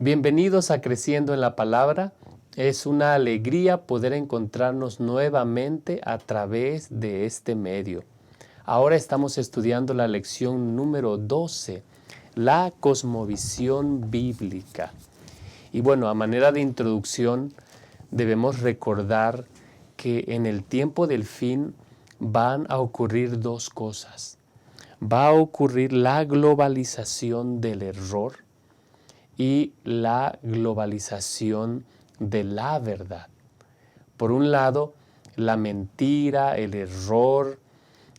Bienvenidos a Creciendo en la Palabra. Es una alegría poder encontrarnos nuevamente a través de este medio. Ahora estamos estudiando la lección número 12, la cosmovisión bíblica. Y bueno, a manera de introducción, debemos recordar que en el tiempo del fin van a ocurrir dos cosas. Va a ocurrir la globalización del error y la globalización de la verdad. Por un lado, la mentira, el error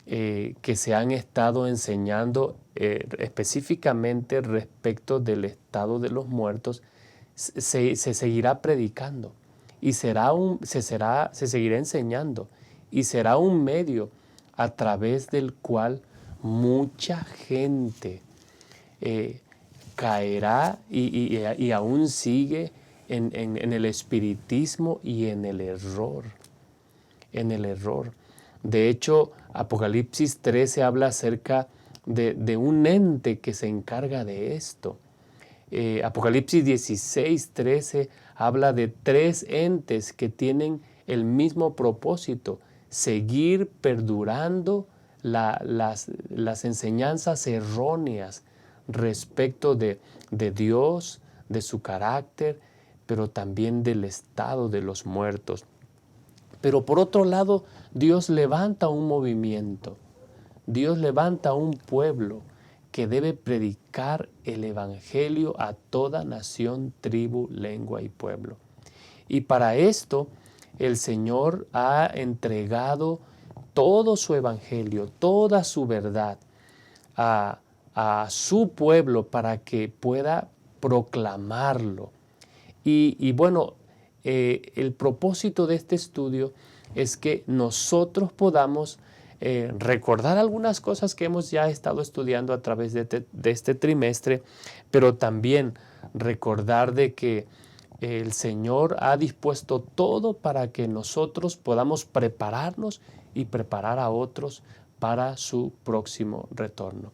que se han estado enseñando específicamente respecto del estado de los muertos, se seguirá predicando y se seguirá enseñando y será un medio a través del cual mucha gente caerá y aún sigue en el espiritismo y en el error. De hecho, Apocalipsis 13 habla acerca de un ente que se encarga de esto. Apocalipsis 16:13 habla de tres entes que tienen el mismo propósito: seguir perdurando las enseñanzas erróneas respecto de Dios, de su carácter, pero también del estado de los muertos. Pero por otro lado, Dios levanta un movimiento, Dios levanta un pueblo que debe predicar el evangelio a toda nación, tribu, lengua y pueblo. Y para esto el Señor ha entregado todo su evangelio, toda su verdad a su pueblo para que pueda proclamarlo. Y bueno, el propósito de este estudio es que nosotros podamos recordar algunas cosas que hemos ya estado estudiando a través de este trimestre, pero también recordar de que el Señor ha dispuesto todo para que nosotros podamos prepararnos y preparar a otros para su próximo retorno.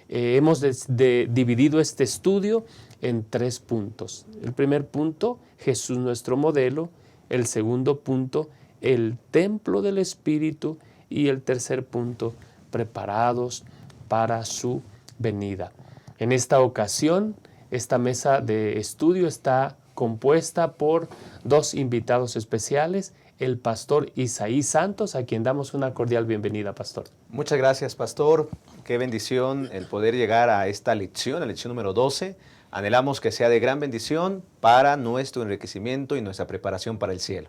Hemos dividido este estudio en 3 puntos. El primer punto, Jesús nuestro modelo. El segundo punto, el templo del Espíritu. Y el tercer punto, preparados para su venida. En esta ocasión, esta mesa de estudio está compuesta por 2 invitados especiales: el pastor Isaí Santos, a quien damos una cordial bienvenida, pastor. Muchas gracias, pastor. Qué bendición el poder llegar a esta lección, la lección número 12. Anhelamos que sea de gran bendición para nuestro enriquecimiento y nuestra preparación para el cielo.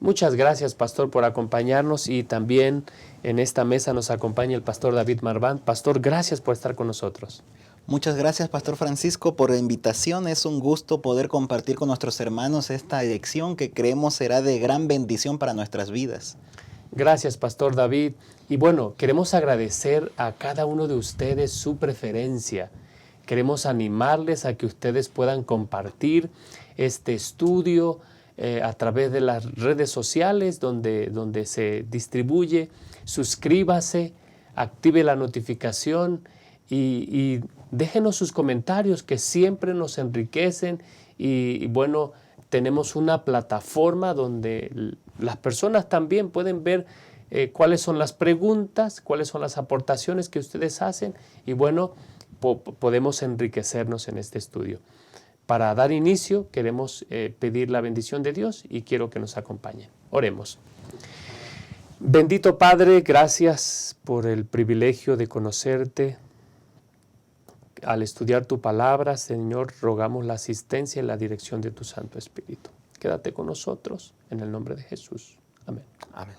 Muchas gracias, pastor, por acompañarnos, y también en esta mesa nos acompaña el pastor David Marván. Pastor, gracias por estar con nosotros. Muchas gracias, Pastor Francisco, por la invitación. Es un gusto poder compartir con nuestros hermanos esta lección que creemos será de gran bendición para nuestras vidas. Gracias, Pastor David. Y bueno, queremos agradecer a cada uno de ustedes su preferencia. Queremos animarles a que ustedes puedan compartir este estudio a través de las redes sociales donde se distribuye. Suscríbase, active la notificación y déjenos sus comentarios, que siempre nos enriquecen. Y bueno, tenemos una plataforma donde las personas también pueden ver cuáles son las preguntas, cuáles son las aportaciones que ustedes hacen, y bueno, podemos enriquecernos en este estudio. Para dar inicio, queremos pedir la bendición de Dios y quiero que nos acompañen. Oremos. Bendito Padre, gracias por el privilegio de conocerte. Al estudiar tu palabra, Señor, rogamos la asistencia y la dirección de tu Santo Espíritu. Quédate con nosotros, en el nombre de Jesús. Amén. Amén.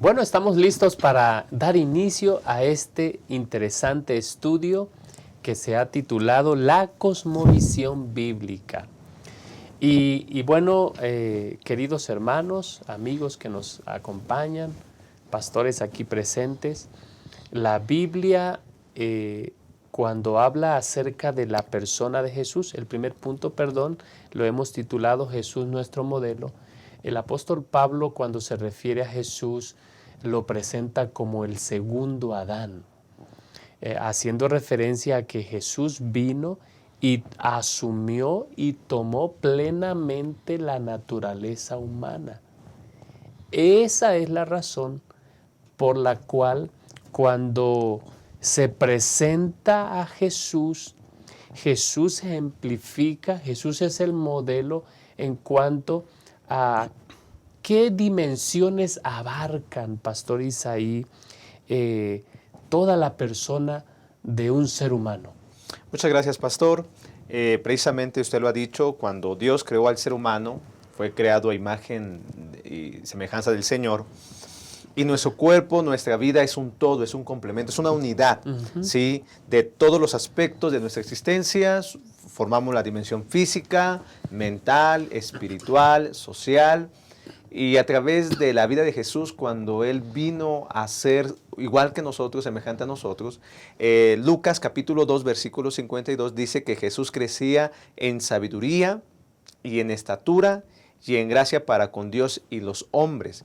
Bueno, estamos listos para dar inicio a este interesante estudio que se ha titulado La cosmovisión bíblica. Y bueno, queridos hermanos, amigos que nos acompañan, pastores aquí presentes, la Biblia, cuando habla acerca de la persona de Jesús, el primer punto, lo hemos titulado Jesús nuestro modelo. El apóstol Pablo, cuando se refiere a Jesús, lo presenta como el segundo Adán, haciendo referencia a que Jesús vino y asumió y tomó plenamente la naturaleza humana. Esa es la razón por la cual cuando se presenta a Jesús, Jesús ejemplifica, Jesús es el modelo en cuanto a qué dimensiones abarcan, Pastor Isaí, toda la persona de un ser humano. Muchas gracias, pastor. Precisamente usted lo ha dicho, cuando Dios creó al ser humano, fue creado a imagen y semejanza del Señor. Y nuestro cuerpo, nuestra vida es un todo, es un complemento, es una unidad, ¿sí? De todos los aspectos de nuestra existencia. Formamos la dimensión física, mental, espiritual, social. Y a través de la vida de Jesús, cuando Él vino a ser igual que nosotros, semejante a nosotros, Lucas capítulo 2, versículo 52 dice que Jesús crecía en sabiduría y en estatura y en gracia para con Dios y los hombres.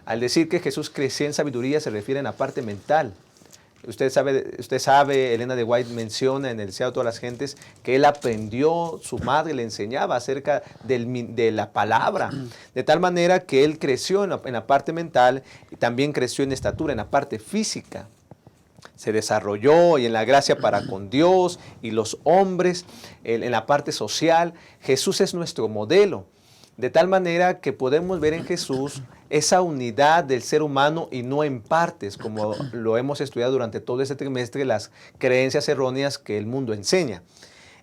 Al decir que Jesús crecía en sabiduría se refiere a la parte mental. Usted sabe, Elena de White menciona en el Deseo de todas las gentes que él aprendió, su madre le enseñaba acerca de la palabra, de tal manera que él creció en la parte mental y también creció en estatura, en la parte física. Se desarrolló y en la gracia para con Dios y los hombres, en la parte social. Jesús es nuestro modelo, de tal manera que podemos ver en Jesús esa unidad del ser humano y no en partes, como lo hemos estudiado durante todo este trimestre, las creencias erróneas que el mundo enseña.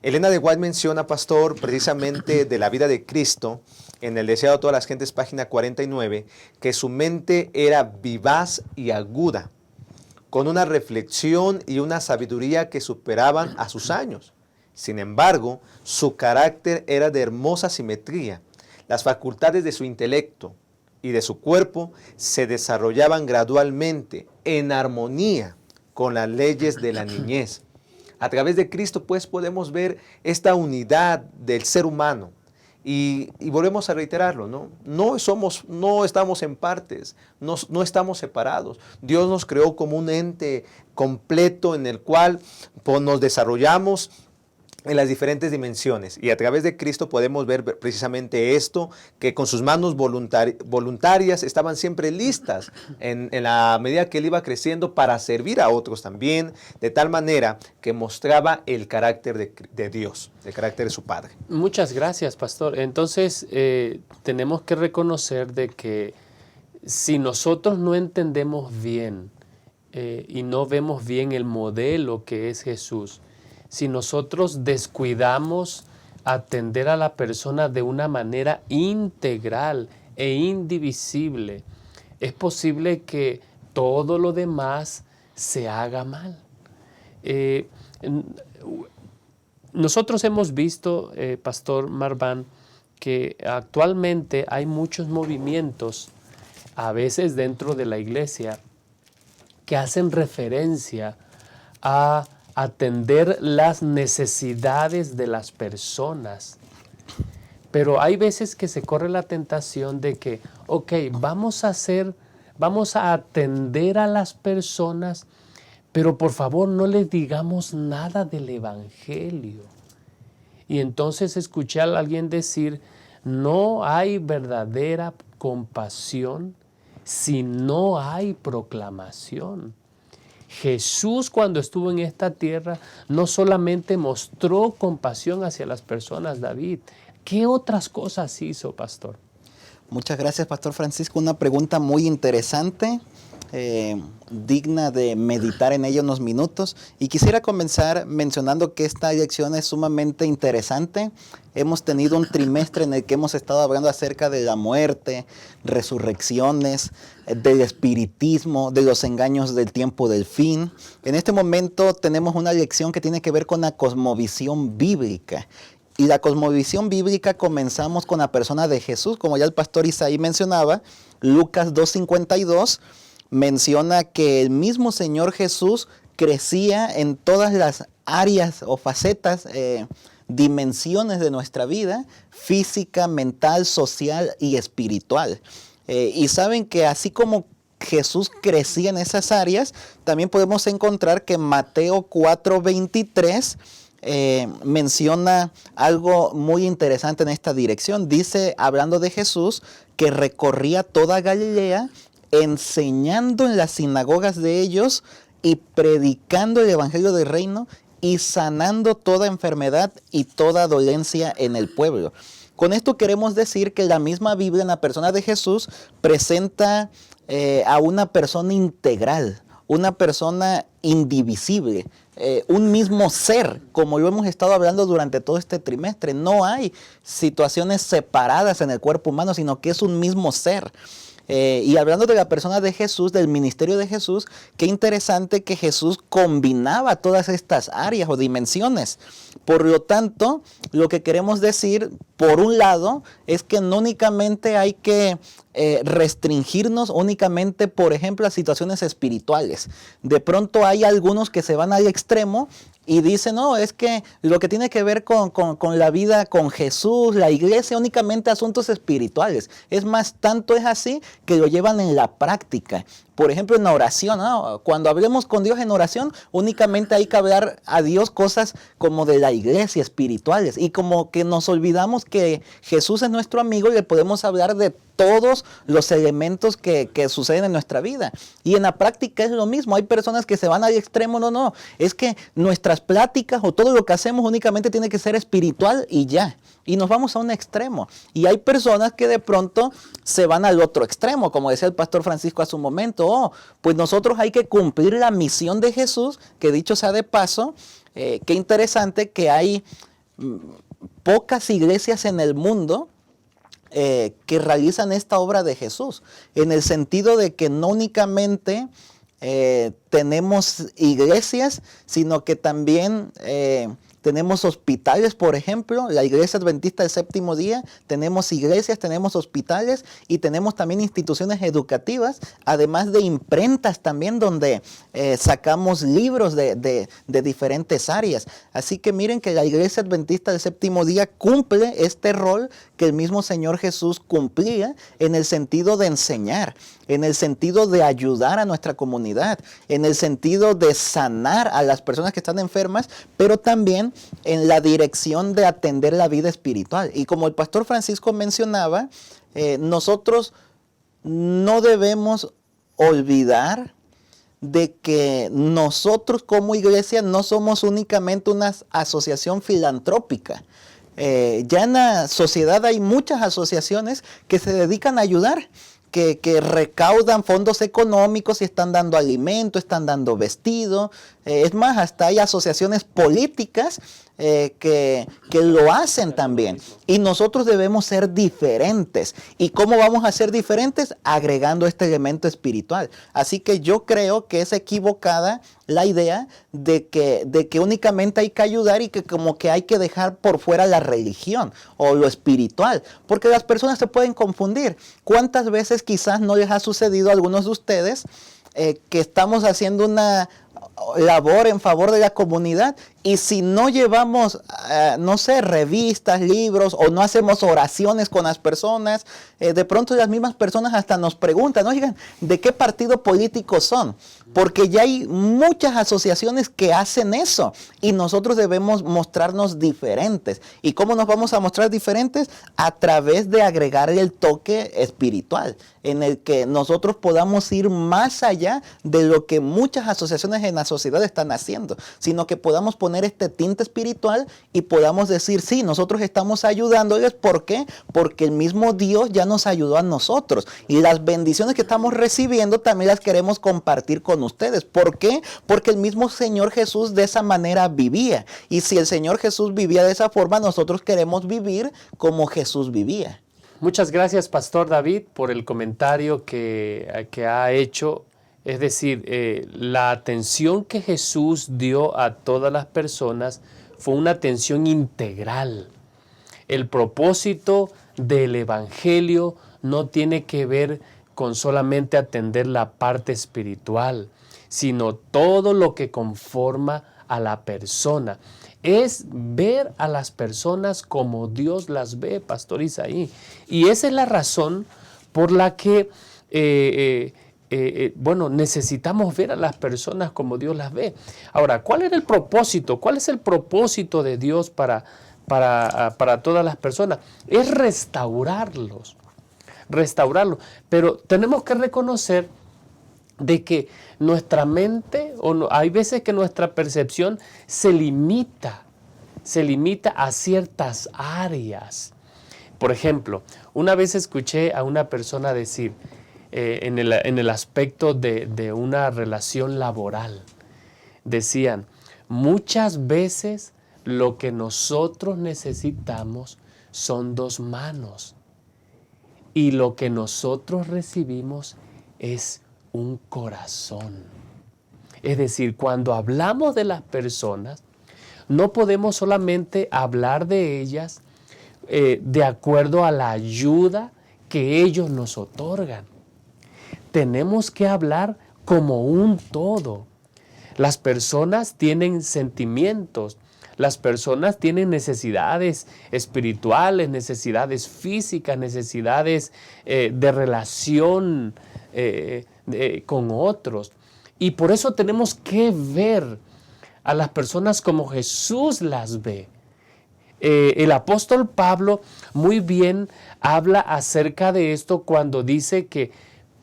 Elena de White menciona, pastor, precisamente de la vida de Cristo, en el Deseado de todas las gentes, página 49, que su mente era vivaz y aguda, con una reflexión y una sabiduría que superaban a sus años. Sin embargo, su carácter era de hermosa simetría. Las facultades de su intelecto y de su cuerpo se desarrollaban gradualmente en armonía con las leyes de la niñez. A través de Cristo, pues, podemos ver esta unidad del ser humano. Y volvemos a reiterarlo, ¿no? No estamos en partes, no estamos separados. Dios nos creó como un ente completo en el cual nos desarrollamos en las diferentes dimensiones, y a través de Cristo podemos ver precisamente esto, que con sus manos voluntarias estaban siempre listas en la medida que él iba creciendo para servir a otros también, de tal manera que mostraba el carácter de Dios, el carácter de su Padre. Muchas gracias, pastor. Entonces tenemos que reconocer de que si nosotros no entendemos bien y no vemos bien el modelo que es Jesús, si nosotros descuidamos atender a la persona de una manera integral e indivisible, es posible que todo lo demás se haga mal. Nosotros hemos visto, Pastor Marván, que actualmente hay muchos movimientos, a veces dentro de la iglesia, que hacen referencia a atender las necesidades de las personas. Pero hay veces que se corre la tentación de que, ok, vamos a atender a las personas, pero por favor no les digamos nada del Evangelio. Y entonces escuché a alguien decir, no hay verdadera compasión si no hay proclamación. Jesús, cuando estuvo en esta tierra, no solamente mostró compasión hacia las personas, David. ¿Qué otras cosas hizo, pastor? Muchas gracias, Pastor Francisco. Una pregunta muy interesante, digna de meditar en ella unos minutos. Y quisiera comenzar mencionando que esta lección es sumamente interesante. Hemos tenido un trimestre en el que hemos estado hablando acerca de la muerte, resurrecciones, del espiritismo, de los engaños del tiempo del fin. En este momento tenemos una lección que tiene que ver con la cosmovisión bíblica. Y la cosmovisión bíblica comenzamos con la persona de Jesús, como ya el pastor Isaí mencionaba. Lucas 2:52 menciona que el mismo Señor Jesús crecía en todas las áreas o facetas dimensiones de nuestra vida: física, mental, social y espiritual. Y saben que así como Jesús crecía en esas áreas, también podemos encontrar que Mateo 4:23 menciona algo muy interesante en esta dirección. Dice, hablando de Jesús, que recorría toda Galilea, enseñando en las sinagogas de ellos y predicando el evangelio del reino y sanando toda enfermedad y toda dolencia en el pueblo. Con esto queremos decir que la misma Biblia, en la persona de Jesús, presenta a una persona integral, una persona indivisible, un mismo ser, como lo hemos estado hablando durante todo este trimestre. No hay situaciones separadas en el cuerpo humano, sino que es un mismo ser. Y hablando de la persona de Jesús, del ministerio de Jesús, qué interesante que Jesús combinaba todas estas áreas o dimensiones. Por lo tanto, lo que queremos decir, por un lado, es que no únicamente hay que restringirnos únicamente, por ejemplo, a situaciones espirituales. De pronto hay algunos que se van al extremo y dicen, no, es que lo que tiene que ver con la vida con Jesús, la iglesia, únicamente asuntos espirituales. Es más, tanto es así que lo llevan en la práctica. Por ejemplo, en la oración, ¿no? Cuando hablemos con Dios en oración, únicamente hay que hablar a Dios cosas como de la iglesia, espirituales. Y como que nos olvidamos que Jesús es nuestro amigo y le podemos hablar de todos los elementos que suceden en nuestra vida. Y en la práctica es lo mismo. Hay personas que se van al extremo. No. Es que nuestras pláticas o todo lo que hacemos únicamente tiene que ser espiritual y ya. Y nos vamos a un extremo. Y hay personas que de pronto se van al otro extremo, como decía el pastor Francisco hace un momento. Pues nosotros hay que cumplir la misión de Jesús, que dicho sea de paso, qué interesante que hay pocas iglesias en el mundo que realizan esta obra de Jesús, en el sentido de que no únicamente tenemos iglesias, sino que también tenemos hospitales, por ejemplo, la Iglesia Adventista del Séptimo Día, tenemos iglesias, tenemos hospitales y tenemos también instituciones educativas, además de imprentas también donde sacamos libros de diferentes áreas. Así que miren que la Iglesia Adventista del Séptimo Día cumple este rol que el mismo Señor Jesús cumplía, en el sentido de enseñar, en el sentido de ayudar a nuestra comunidad, en el sentido de sanar a las personas que están enfermas, pero también en la dirección de atender la vida espiritual. Y como el pastor Francisco mencionaba, nosotros no debemos olvidar de que nosotros como iglesia no somos únicamente una asociación filantrópica. Ya en la sociedad hay muchas asociaciones que se dedican a ayudar, que recaudan fondos económicos y están dando alimento, están dando vestido. Es más, hasta hay asociaciones políticas que lo hacen también. Y nosotros debemos ser diferentes. ¿Y cómo vamos a ser diferentes? Agregando este elemento espiritual. Así que yo creo que es equivocada la idea de que únicamente hay que ayudar y que como que hay que dejar por fuera la religión o lo espiritual. Porque las personas se pueden confundir. ¿Cuántas veces quizás no les ha sucedido a algunos de ustedes que estamos haciendo una labor en favor de la comunidad y si no llevamos, no sé, revistas, libros o no hacemos oraciones con las personas, de pronto las mismas personas hasta nos preguntan, oigan, ¿de qué partido político son? Porque ya hay muchas asociaciones que hacen eso y nosotros debemos mostrarnos diferentes. ¿Y cómo nos vamos a mostrar diferentes? A través de agregarle el toque espiritual, en el que nosotros podamos ir más allá de lo que muchas asociaciones en la sociedad están haciendo, sino que podamos poner este tinte espiritual y podamos decir, sí, nosotros estamos ayudándoles. ¿Por qué? Porque el mismo Dios ya nos ayudó a nosotros y las bendiciones que estamos recibiendo también las queremos compartir con ustedes. ¿Por qué? Porque el mismo Señor Jesús de esa manera vivía. Y si el Señor Jesús vivía de esa forma, nosotros queremos vivir como Jesús vivía. Muchas gracias, Pastor David, por el comentario que ha hecho. Es decir, la atención que Jesús dio a todas las personas fue una atención integral. El propósito del Evangelio no tiene que ver con solamente atender la parte espiritual, sino todo lo que conforma a la persona. es ver a las personas como Dios las ve, Pastor Isaí. Y esa es la razón por la que, necesitamos ver a las personas como Dios las ve. Ahora, ¿cuál era el propósito? ¿Cuál es el propósito de Dios para todas las personas? Es restaurarlos. Pero tenemos que reconocer de que nuestra mente, hay veces que nuestra percepción se limita a ciertas áreas. Por ejemplo, una vez escuché a una persona decir, en el aspecto de una relación laboral, decían, muchas veces lo que nosotros necesitamos son 2 manos y lo que nosotros recibimos es un corazón. Es decir, cuando hablamos de las personas, no podemos solamente hablar de ellas de acuerdo a la ayuda que ellos nos otorgan. Tenemos que hablar como un todo. Las personas tienen sentimientos, las personas tienen necesidades espirituales, necesidades físicas, necesidades de relación con otros. Y por eso tenemos que ver a las personas como Jesús las ve. El apóstol Pablo muy bien habla acerca de esto cuando dice que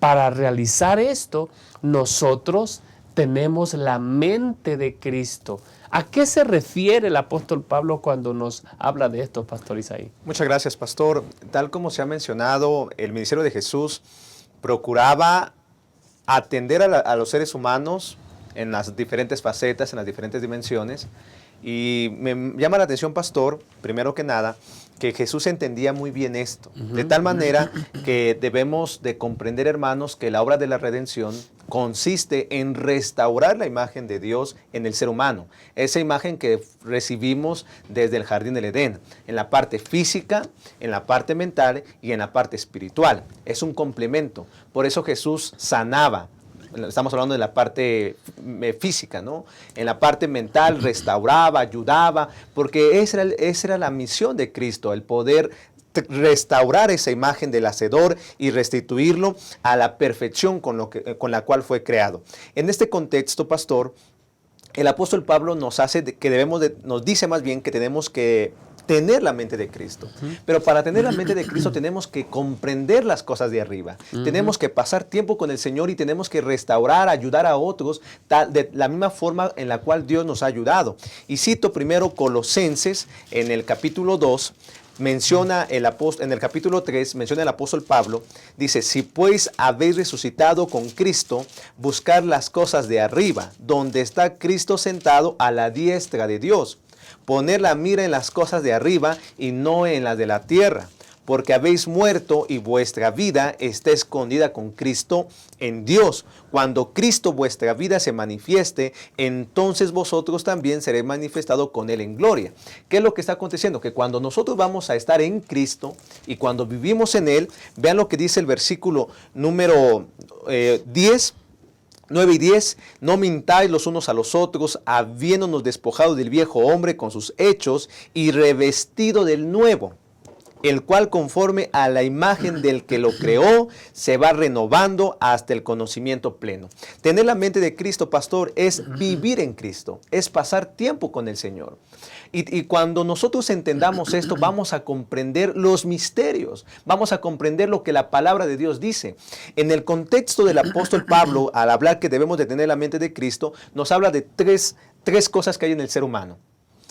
para realizar esto nosotros tenemos la mente de Cristo. ¿A qué se refiere el apóstol Pablo cuando nos habla de esto, Pastor Isaí? Muchas gracias, Pastor. Tal como se ha mencionado, el ministerio de Jesús procuraba atender a los seres humanos en las diferentes facetas, en las diferentes dimensiones. Y me llama la atención, Pastor, primero que nada, que Jesús entendía muy bien esto. De tal manera que debemos de comprender, hermanos, que la obra de la redención consiste en restaurar la imagen de Dios en el ser humano. Esa imagen que recibimos desde el jardín del Edén, en la parte física, en la parte mental y en la parte espiritual. Es un complemento. Por eso Jesús sanaba. Estamos hablando de la parte física, ¿no? En la parte mental restauraba, ayudaba, porque esa era la misión de Cristo, el poder restaurar esa imagen del Hacedor y restituirlo a la perfección con la cual fue creado. En este contexto, Pastor, el apóstol Pablo nos dice más bien que tenemos que tener la mente de Cristo. Pero para tener la mente de Cristo tenemos que comprender las cosas de arriba. Tenemos que pasar tiempo con el Señor y tenemos que restaurar, ayudar a otros de la misma forma en la cual Dios nos ha ayudado. Y cito primero Colosenses en el capítulo 2, en el capítulo 3, menciona el apóstol Pablo, dice, si pues habéis resucitado con Cristo, buscar las cosas de arriba, donde está Cristo sentado a la diestra de Dios. Poner la mira en las cosas de arriba y no en las de la tierra, porque habéis muerto y vuestra vida está escondida con Cristo en Dios. Cuando Cristo vuestra vida se manifieste, entonces vosotros también seréis manifestados con Él en gloria. ¿Qué es lo que está aconteciendo? Que cuando nosotros vamos a estar en Cristo y cuando vivimos en Él, vean lo que dice el versículo número 10, 9 y 10, no mintáis los unos a los otros, habiéndonos despojado del viejo hombre con sus hechos y revestido del nuevo, el cual conforme a la imagen del que lo creó, se va renovando hasta el conocimiento pleno. Tener la mente de Cristo, pastor, es vivir en Cristo, es pasar tiempo con el Señor. Y cuando nosotros entendamos esto, vamos a comprender los misterios, vamos a comprender lo que la palabra de Dios dice. En el contexto del apóstol Pablo, al hablar que debemos de tener la mente de Cristo, nos habla de tres cosas que hay en el ser humano.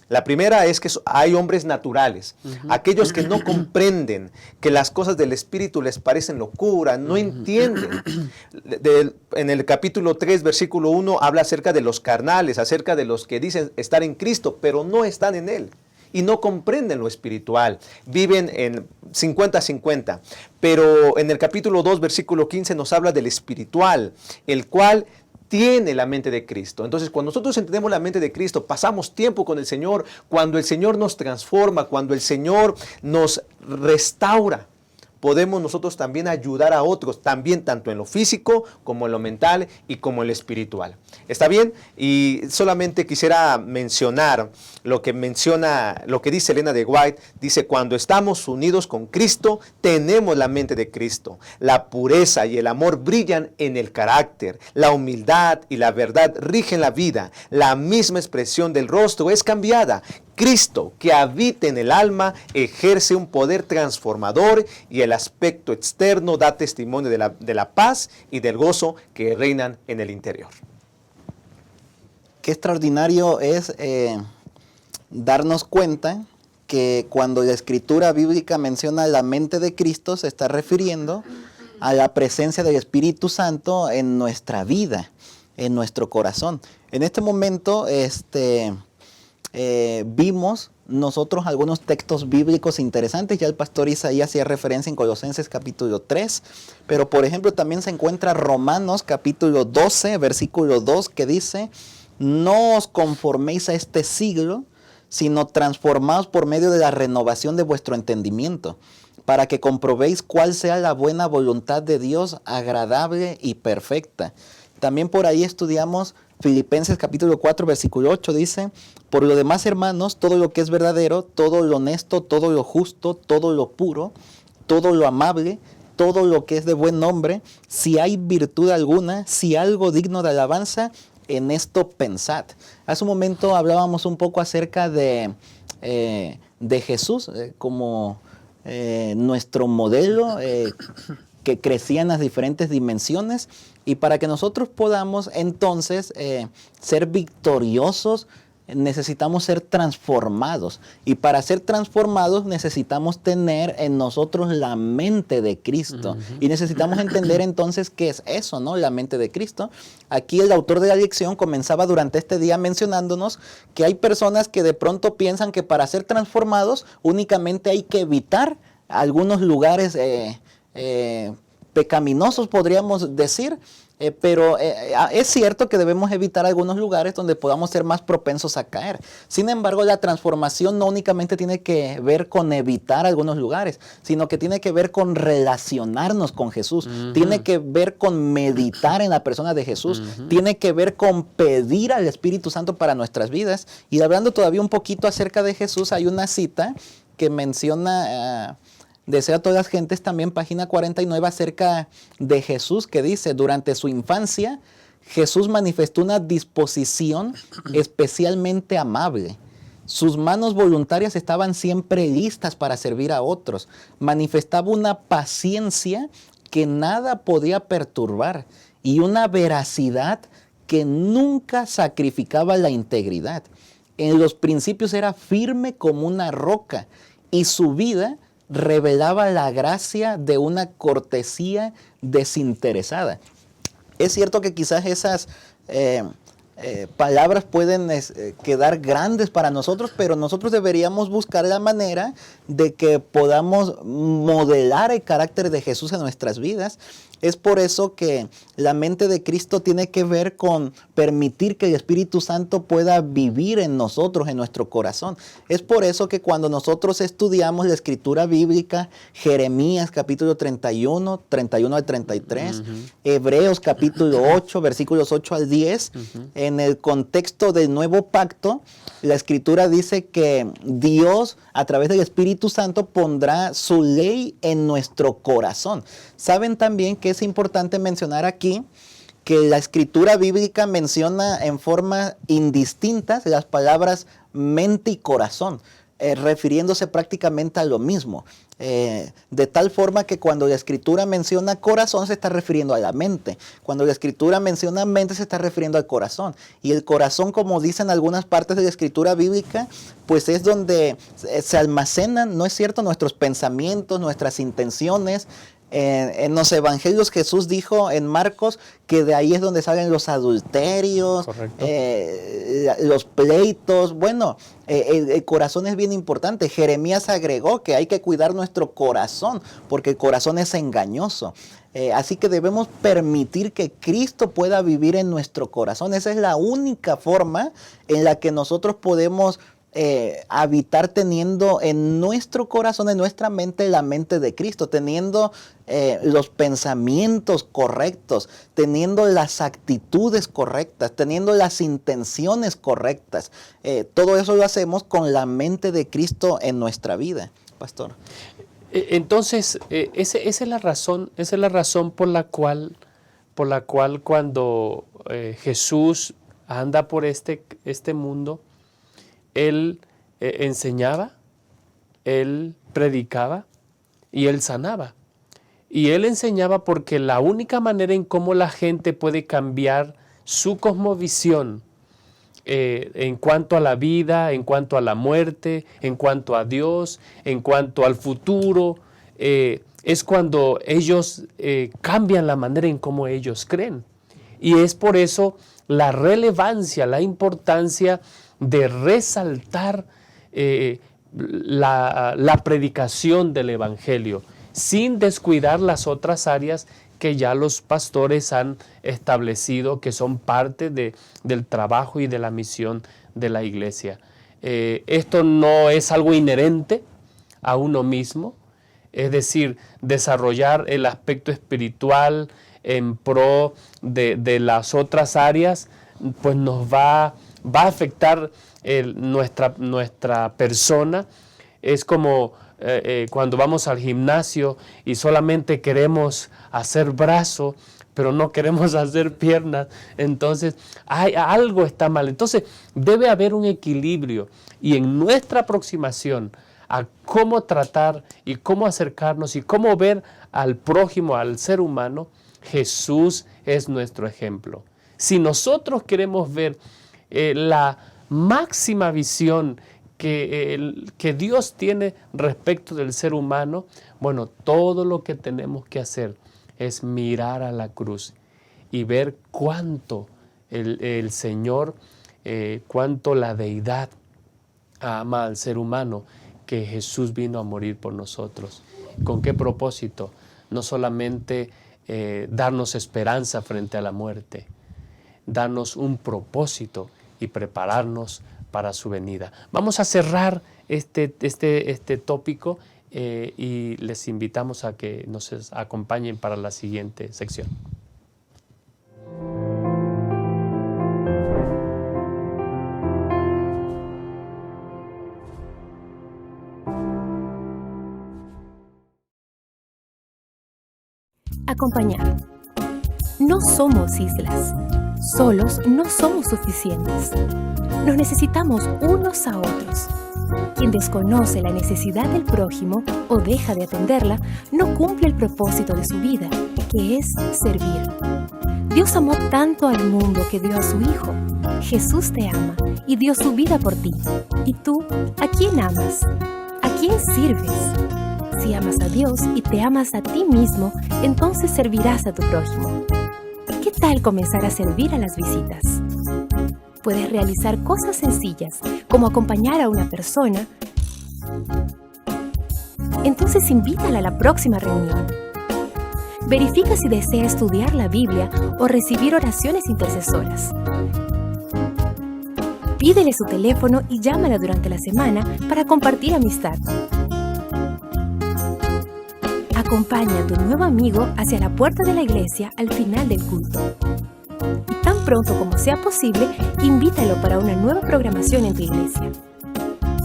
La primera es que hay hombres naturales, aquellos que no comprenden, que las cosas del Espíritu les parecen locura, no entienden. En el capítulo 3, versículo 1, habla acerca de los carnales, acerca de los que dicen estar en Cristo, pero no están en Él. Y no comprenden lo espiritual, viven en 50-50. Pero en el capítulo 2, versículo 15, nos habla del espiritual, el cual tiene la mente de Cristo. Entonces, cuando nosotros entendemos la mente de Cristo, pasamos tiempo con el Señor, cuando el Señor nos transforma, cuando el Señor nos restaura. podemos nosotros también ayudar a otros, también tanto en lo físico como en lo mental y como en lo espiritual. ¿Está bien? Y solamente quisiera mencionar lo que dice Elena de White. Dice, cuando estamos unidos con Cristo, tenemos la mente de Cristo. La pureza y el amor brillan en el carácter. La humildad y la verdad rigen la vida. La misma expresión del rostro es cambiada. Cristo, que habita en el alma, ejerce un poder transformador y el aspecto externo da testimonio de la paz y del gozo que reinan en el interior. Qué extraordinario es darnos cuenta que cuando la escritura bíblica menciona la mente de Cristo, se está refiriendo a la presencia del Espíritu Santo en nuestra vida, en nuestro corazón. En este momento, vimos nosotros algunos textos bíblicos interesantes. Ya el pastor Isaías hacía referencia en Colosenses capítulo 3, pero por ejemplo también se encuentra Romanos capítulo 12, versículo 2, que dice: no os conforméis a este siglo, sino transformaos por medio de la renovación de vuestro entendimiento, para que comprobéis cuál sea la buena voluntad de Dios, agradable y perfecta. También por ahí estudiamos Filipenses capítulo 4, versículo 8, dice: por lo demás, hermanos, todo lo que es verdadero, todo lo honesto, todo lo justo, todo lo puro, todo lo amable, todo lo que es de buen nombre, si hay virtud alguna, si algo digno de alabanza, en esto pensad. Hace un momento hablábamos un poco acerca de Jesús como nuestro modelo que crecía en las diferentes dimensiones, y para que nosotros podamos entonces ser victoriosos, necesitamos ser transformados, y para ser transformados necesitamos tener en nosotros la mente de Cristo. Y necesitamos entender entonces qué es eso, ¿no? La mente de Cristo. Aquí el autor de la lección comenzaba durante este día mencionándonos que hay personas que de pronto piensan que para ser transformados únicamente hay que evitar algunos lugares pecaminosos, podríamos decir. Pero es cierto que debemos evitar algunos lugares donde podamos ser más propensos a caer. Sin embargo, la transformación no únicamente tiene que ver con evitar algunos lugares, sino que tiene que ver con relacionarnos con Jesús. Tiene que ver con meditar en la persona de Jesús. Tiene que ver con pedir al Espíritu Santo para nuestras vidas. Y hablando todavía un poquito acerca de Jesús, hay una cita que menciona... Deseo a todas las gentes, también página 49, acerca de Jesús, que dice: durante su infancia, Jesús manifestó una disposición especialmente amable. Sus manos voluntarias estaban siempre listas para servir a otros. Manifestaba una paciencia que nada podía perturbar y una veracidad que nunca sacrificaba la integridad. En los principios era firme como una roca, y su vida revelaba la gracia de una cortesía desinteresada. Es cierto que quizás esas palabras pueden quedar grandes para nosotros, pero nosotros deberíamos buscar la manera de que podamos modelar el carácter de Jesús en nuestras vidas. Es por eso que la mente de Cristo tiene que ver con permitir que el Espíritu Santo pueda vivir en nosotros, en nuestro corazón. Es por eso que cuando nosotros estudiamos la escritura bíblica, Jeremías capítulo 31 al 33, Hebreos capítulo 8, versículos 8 al 10, en el contexto del nuevo pacto, la escritura dice que Dios, a través del Espíritu Santo, pondrá su ley en nuestro corazón. Saben también que es importante mencionar aquí que la escritura bíblica menciona en forma indistintas las palabras mente y corazón, refiriéndose prácticamente a lo mismo. De tal forma que cuando la escritura menciona corazón se está refiriendo a la mente. Cuando la escritura menciona mente se está refiriendo al corazón. Y el corazón, como dicen algunas partes de la escritura bíblica, pues es donde se almacenan, ¿no es cierto?, nuestros pensamientos, nuestras intenciones. En los evangelios Jesús dijo en Marcos que de ahí es donde salen los adulterios, los pleitos. Bueno, el corazón es bien importante. Jeremías agregó que hay que cuidar nuestro corazón porque el corazón es engañoso. Así que debemos permitir que Cristo pueda vivir en nuestro corazón. Esa es la única forma en la que nosotros podemos habitar teniendo en nuestro corazón, en nuestra mente, la mente de Cristo, teniendo los pensamientos correctos, teniendo las actitudes correctas, teniendo las intenciones correctas. Todo eso lo hacemos con la mente de Cristo en nuestra vida, pastor. Entonces, esa es la razón por la cual cuando Jesús anda por este mundo, Él enseñaba, Él predicaba y Él sanaba. Y Él enseñaba porque la única manera en cómo la gente puede cambiar su cosmovisión en cuanto a la vida, en cuanto a la muerte, en cuanto a Dios, en cuanto al futuro, es cuando ellos cambian la manera en cómo ellos creen. Y es por eso la relevancia, la importancia de resaltar la predicación del Evangelio, sin descuidar las otras áreas que ya los pastores han establecido, que son parte del trabajo y de la misión de la iglesia. Esto no es algo inherente a uno mismo, es decir, desarrollar el aspecto espiritual en pro de las otras áreas, pues nos va a afectar nuestra persona. Es como cuando vamos al gimnasio y solamente queremos hacer brazo, pero no queremos hacer piernas, entonces algo está mal. Entonces debe haber un equilibrio, y en nuestra aproximación a cómo tratar y cómo acercarnos y cómo ver al prójimo, al ser humano, Jesús es nuestro ejemplo. Si nosotros queremos ver la máxima visión que Dios tiene respecto del ser humano, bueno, todo lo que tenemos que hacer es mirar a la cruz y ver cuánto el Señor, cuánto la deidad ama al ser humano, que Jesús vino a morir por nosotros. ¿Con qué propósito? No solamente darnos esperanza frente a la muerte, darnos un propósito y prepararnos para su venida. Vamos a cerrar este tópico y les invitamos a que nos acompañen para la siguiente sección. Acompañar. No somos islas. Solos no somos suficientes. Nos necesitamos unos a otros. Quien desconoce la necesidad del prójimo o deja de atenderla, no cumple el propósito de su vida, que es servir. Dios amó tanto al mundo que dio a su Hijo. Jesús te ama y dio su vida por ti. ¿Y tú, a quién amas? ¿A quién sirves? Si amas a Dios y te amas a ti mismo, entonces servirás a tu prójimo. ¿Qué tal comenzar a servir a las visitas? Puedes realizar cosas sencillas, como acompañar a una persona. Entonces invítala a la próxima reunión. Verifica si desea estudiar la Biblia o recibir oraciones intercesoras. Pídele su teléfono y llámala durante la semana para compartir amistad. Acompaña a tu nuevo amigo hacia la puerta de la iglesia al final del culto. Y tan pronto como sea posible, invítalo para una nueva programación en tu iglesia.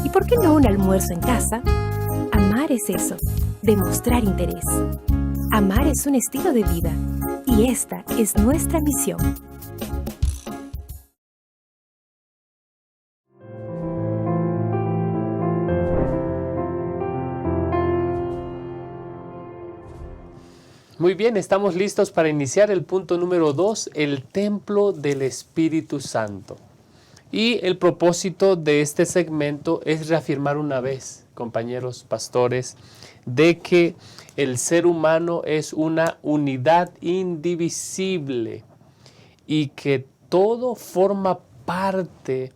¿Y por qué no un almuerzo en casa? Amar es eso, demostrar interés. Amar es un estilo de vida, y esta es nuestra misión. Muy bien, estamos listos para iniciar el punto número 2, el templo del Espíritu Santo. Y el propósito de este segmento es reafirmar una vez, compañeros pastores, de que el ser humano es una unidad indivisible y que todo forma parte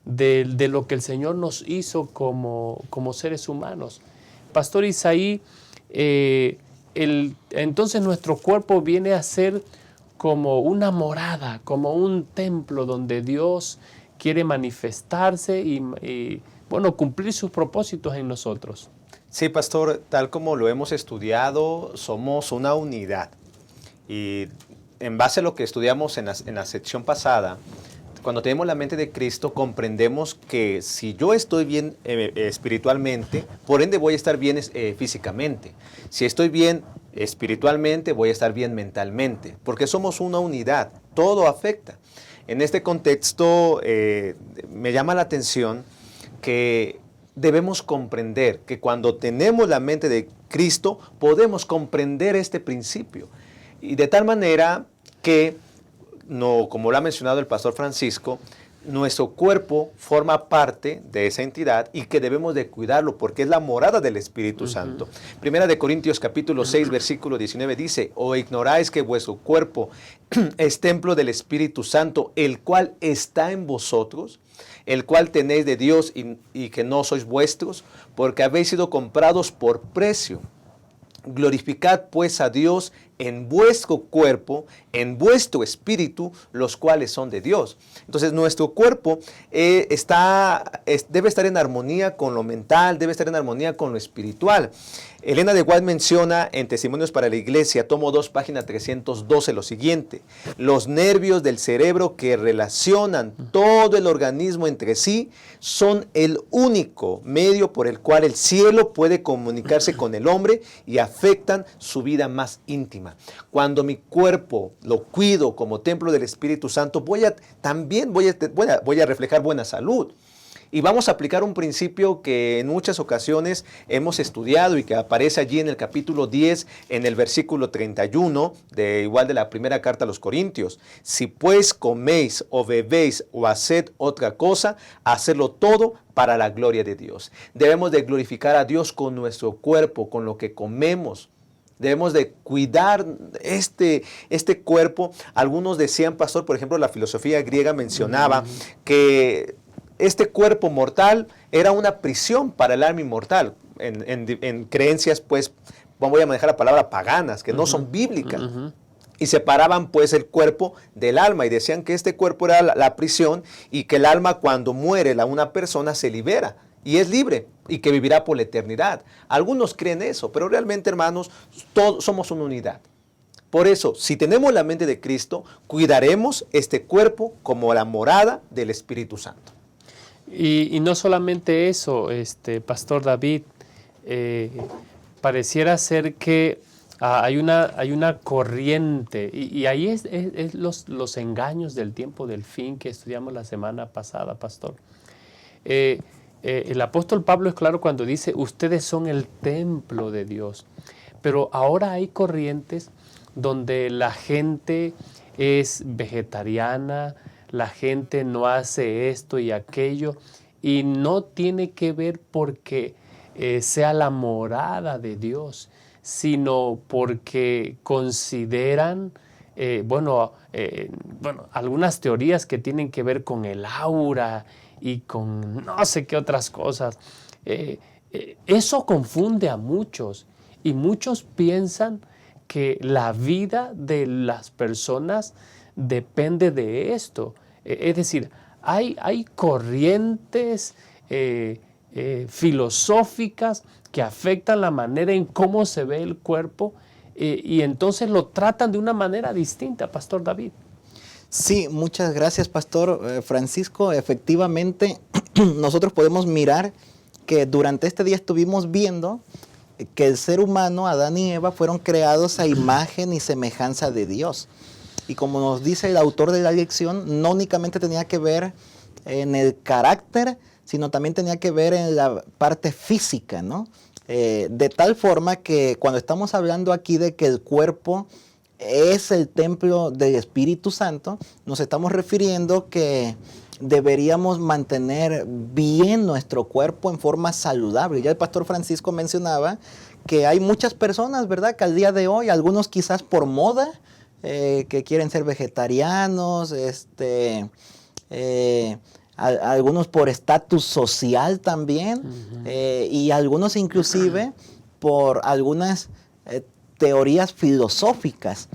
de lo que el Señor nos hizo como seres humanos. Pastor Isaí, entonces nuestro cuerpo viene a ser como una morada, como un templo donde Dios quiere manifestarse y bueno, cumplir sus propósitos en nosotros. Sí, pastor, tal como lo hemos estudiado, somos una unidad. Y en base a lo que estudiamos en la sección pasada, cuando tenemos la mente de Cristo, comprendemos que si yo estoy bien espiritualmente, por ende voy a estar bien físicamente. Si estoy bien espiritualmente, voy a estar bien mentalmente, porque somos una unidad, todo afecta. En este contexto me llama la atención que debemos comprender que cuando tenemos la mente de Cristo, podemos comprender este principio. Y de tal manera que, no, como lo ha mencionado el pastor Francisco, nuestro cuerpo forma parte de esa entidad y que debemos de cuidarlo porque es la morada del Espíritu Santo. Primera de Corintios capítulo 6, versículo 19 dice, ¿o ignoráis que vuestro cuerpo es templo del Espíritu Santo, el cual está en vosotros, el cual tenéis de Dios y que no sois vuestros, porque habéis sido comprados por precio? Glorificad pues a Dios en vuestro cuerpo, en vuestro espíritu, los cuales son de Dios. Entonces nuestro cuerpo debe estar en armonía con lo mental, debe estar en armonía con lo espiritual. Elena de White menciona en Testimonios para la Iglesia, tomo 2, página 312, lo siguiente: los nervios del cerebro que relacionan todo el organismo entre sí son el único medio por el cual el cielo puede comunicarse con el hombre y afectan su vida más íntima. Cuando mi cuerpo lo cuido como templo del Espíritu Santo, voy a reflejar buena salud. Y vamos a aplicar un principio que en muchas ocasiones hemos estudiado y que aparece allí en el capítulo 10, en el versículo 31, de la primera carta a los Corintios. Si pues coméis o bebéis o haced otra cosa, hacedlo todo para la gloria de Dios. Debemos de glorificar a Dios con nuestro cuerpo, con lo que comemos. Debemos de cuidar este cuerpo. Algunos decían, pastor, por ejemplo, la filosofía griega mencionaba que este cuerpo mortal era una prisión para el alma inmortal. En creencias, pues, voy a manejar la palabra paganas, que no son bíblicas. Y separaban pues el cuerpo del alma y decían que este cuerpo era la prisión y que el alma, cuando muere una persona, se libera y es libre y que vivirá por la eternidad. Algunos creen eso, pero realmente, hermanos, todos somos una unidad. Por eso, si tenemos la mente de Cristo, cuidaremos este cuerpo como la morada del Espíritu Santo. Y no solamente eso, Pastor David, pareciera ser que hay una corriente, y ahí es los engaños del tiempo del fin que estudiamos la semana pasada, Pastor. El apóstol Pablo es claro cuando dice, ustedes son el templo de Dios, pero ahora hay corrientes donde la gente es vegetariana, la gente no hace esto y aquello, y no tiene que ver porque sea la morada de Dios, sino porque consideran, algunas teorías que tienen que ver con el aura y con no sé qué otras cosas. Eso confunde a muchos, y muchos piensan que la vida de las personas depende de esto. Es decir, hay corrientes filosóficas que afectan la manera en cómo se ve el cuerpo y entonces lo tratan de una manera distinta, Pastor David. Sí, muchas gracias, Pastor Francisco. Efectivamente, nosotros podemos mirar que durante este día estuvimos viendo que el ser humano, Adán y Eva, fueron creados a imagen y semejanza de Dios. Y como nos dice el autor de la lección, no únicamente tenía que ver en el carácter, sino también tenía que ver en la parte física, ¿no? De tal forma que cuando estamos hablando aquí de que el cuerpo es el templo del Espíritu Santo, nos estamos refiriendo que deberíamos mantener bien nuestro cuerpo en forma saludable. Ya el pastor Francisco mencionaba que hay muchas personas, ¿verdad?, que al día de hoy, algunos quizás por moda, que quieren ser vegetarianos, algunos por estatus social también, y algunos inclusive por algunas teorías filosóficas.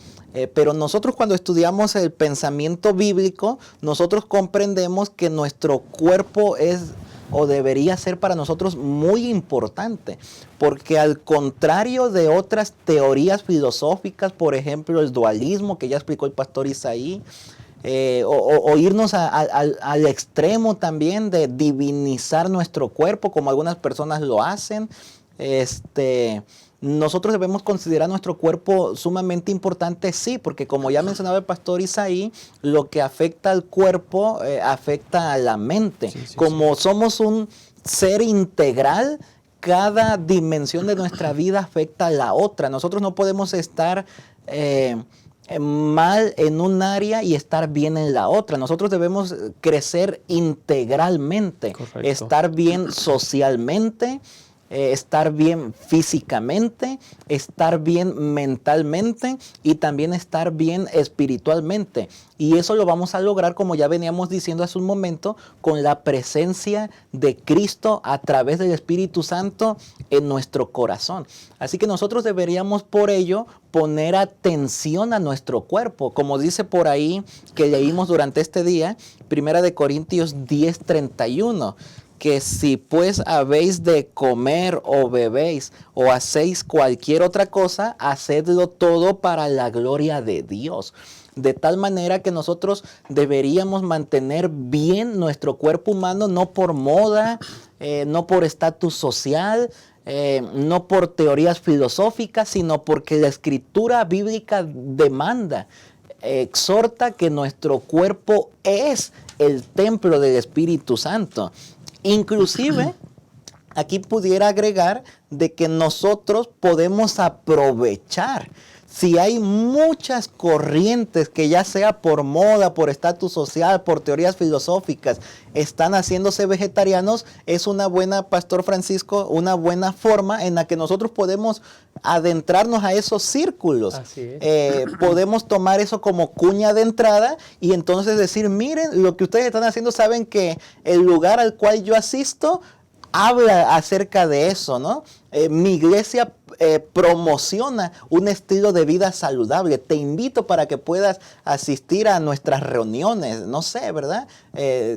Pero nosotros cuando estudiamos el pensamiento bíblico, nosotros comprendemos que nuestro cuerpo es o debería ser para nosotros muy importante, porque al contrario de otras teorías filosóficas, por ejemplo el dualismo que ya explicó el pastor Isaí, o irnos al extremo también de divinizar nuestro cuerpo como algunas personas lo hacen, nosotros debemos considerar nuestro cuerpo sumamente importante, sí, porque como ya mencionaba el pastor Isaí, lo que afecta al cuerpo afecta a la mente. Como somos un ser integral, cada dimensión de nuestra vida afecta a la otra. Nosotros no podemos estar mal en un área y estar bien en la otra. Nosotros debemos crecer integralmente, Correcto. estar bien socialmente, estar bien físicamente, estar bien mentalmente y también estar bien espiritualmente. Y eso lo vamos a lograr, como ya veníamos diciendo hace un momento, con la presencia de Cristo a través del Espíritu Santo en nuestro corazón. Así que nosotros deberíamos por ello poner atención a nuestro cuerpo. Como dice por ahí que leímos durante este día, 1 Corintios 10:31. Que si pues habéis de comer o bebéis o hacéis cualquier otra cosa, hacedlo todo para la gloria de Dios. De tal manera que nosotros deberíamos mantener bien nuestro cuerpo humano, no por moda, no por estatus social, no por teorías filosóficas, sino porque la escritura bíblica demanda, exhorta que nuestro cuerpo es el templo del Espíritu Santo. Inclusive, aquí pudiera agregar de que nosotros podemos aprovechar. Si hay muchas corrientes que ya sea por moda, por estatus social, por teorías filosóficas, están haciéndose vegetarianos, es una buena, Pastor Francisco, una buena forma en la que nosotros podemos adentrarnos a esos círculos. Así es. Podemos tomar eso como cuña de entrada y entonces decir, miren, lo que ustedes están haciendo, saben que el lugar al cual yo asisto habla acerca de eso, ¿no? Mi iglesia promociona un estilo de vida saludable. Te invito para que puedas asistir a nuestras reuniones. No sé, ¿verdad?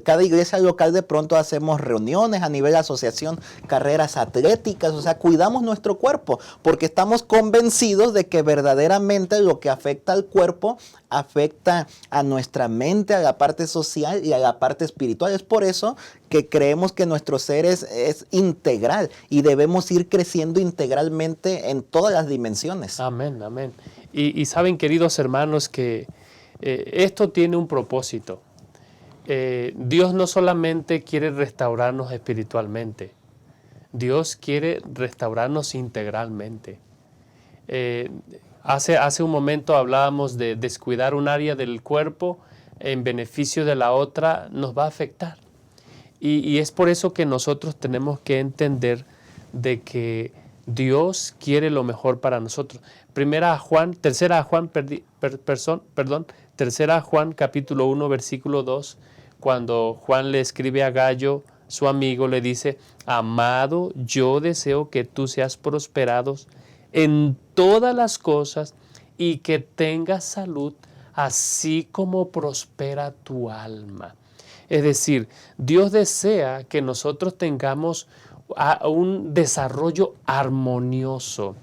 Cada iglesia local de pronto hacemos reuniones a nivel de asociación, carreras atléticas. O sea, cuidamos nuestro cuerpo porque estamos convencidos de que verdaderamente lo que afecta al cuerpo afecta a nuestra mente, a la parte social y a la parte espiritual. Es por eso que creemos que nuestro ser es integral y debemos ir creciendo integralmente en todas las dimensiones. Amén, amén. Y saben, queridos hermanos, que esto tiene un propósito. Dios no solamente quiere restaurarnos espiritualmente, Dios quiere restaurarnos integralmente. Hace un momento hablábamos de descuidar un área del cuerpo en beneficio de la otra, nos va a afectar. Y es por eso que nosotros tenemos que entender de que Dios quiere lo mejor para nosotros. Tercera a Juan capítulo 1 versículo 2, cuando Juan le escribe a Gallo, su amigo, le dice: amado, yo deseo que tú seas prosperado en todas las cosas y que tengas salud, así como prospera tu alma. Es decir, Dios desea que nosotros tengamos un desarrollo armonioso,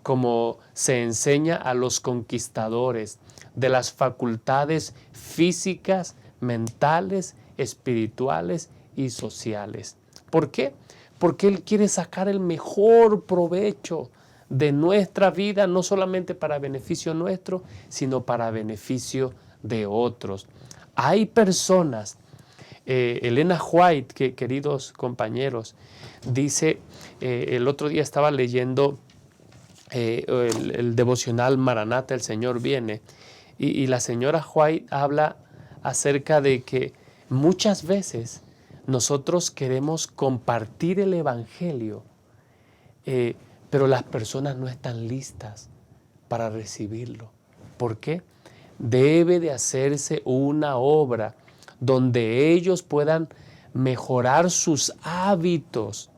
como se enseña a los conquistadores, de las facultades físicas, mentales, espirituales y sociales. ¿Por qué? Porque Él quiere sacar el mejor provecho de nuestra vida, no solamente para beneficio nuestro, sino para beneficio de otros. Hay personas, Elena White, queridos compañeros, dice, el otro día estaba leyendo el devocional Maranata, el Señor viene, y la señora White habla acerca de que muchas veces nosotros queremos compartir el Evangelio, pero las personas no están listas para recibirlo. ¿Por qué? Debe de hacerse una obra donde ellos puedan mejorar sus hábitos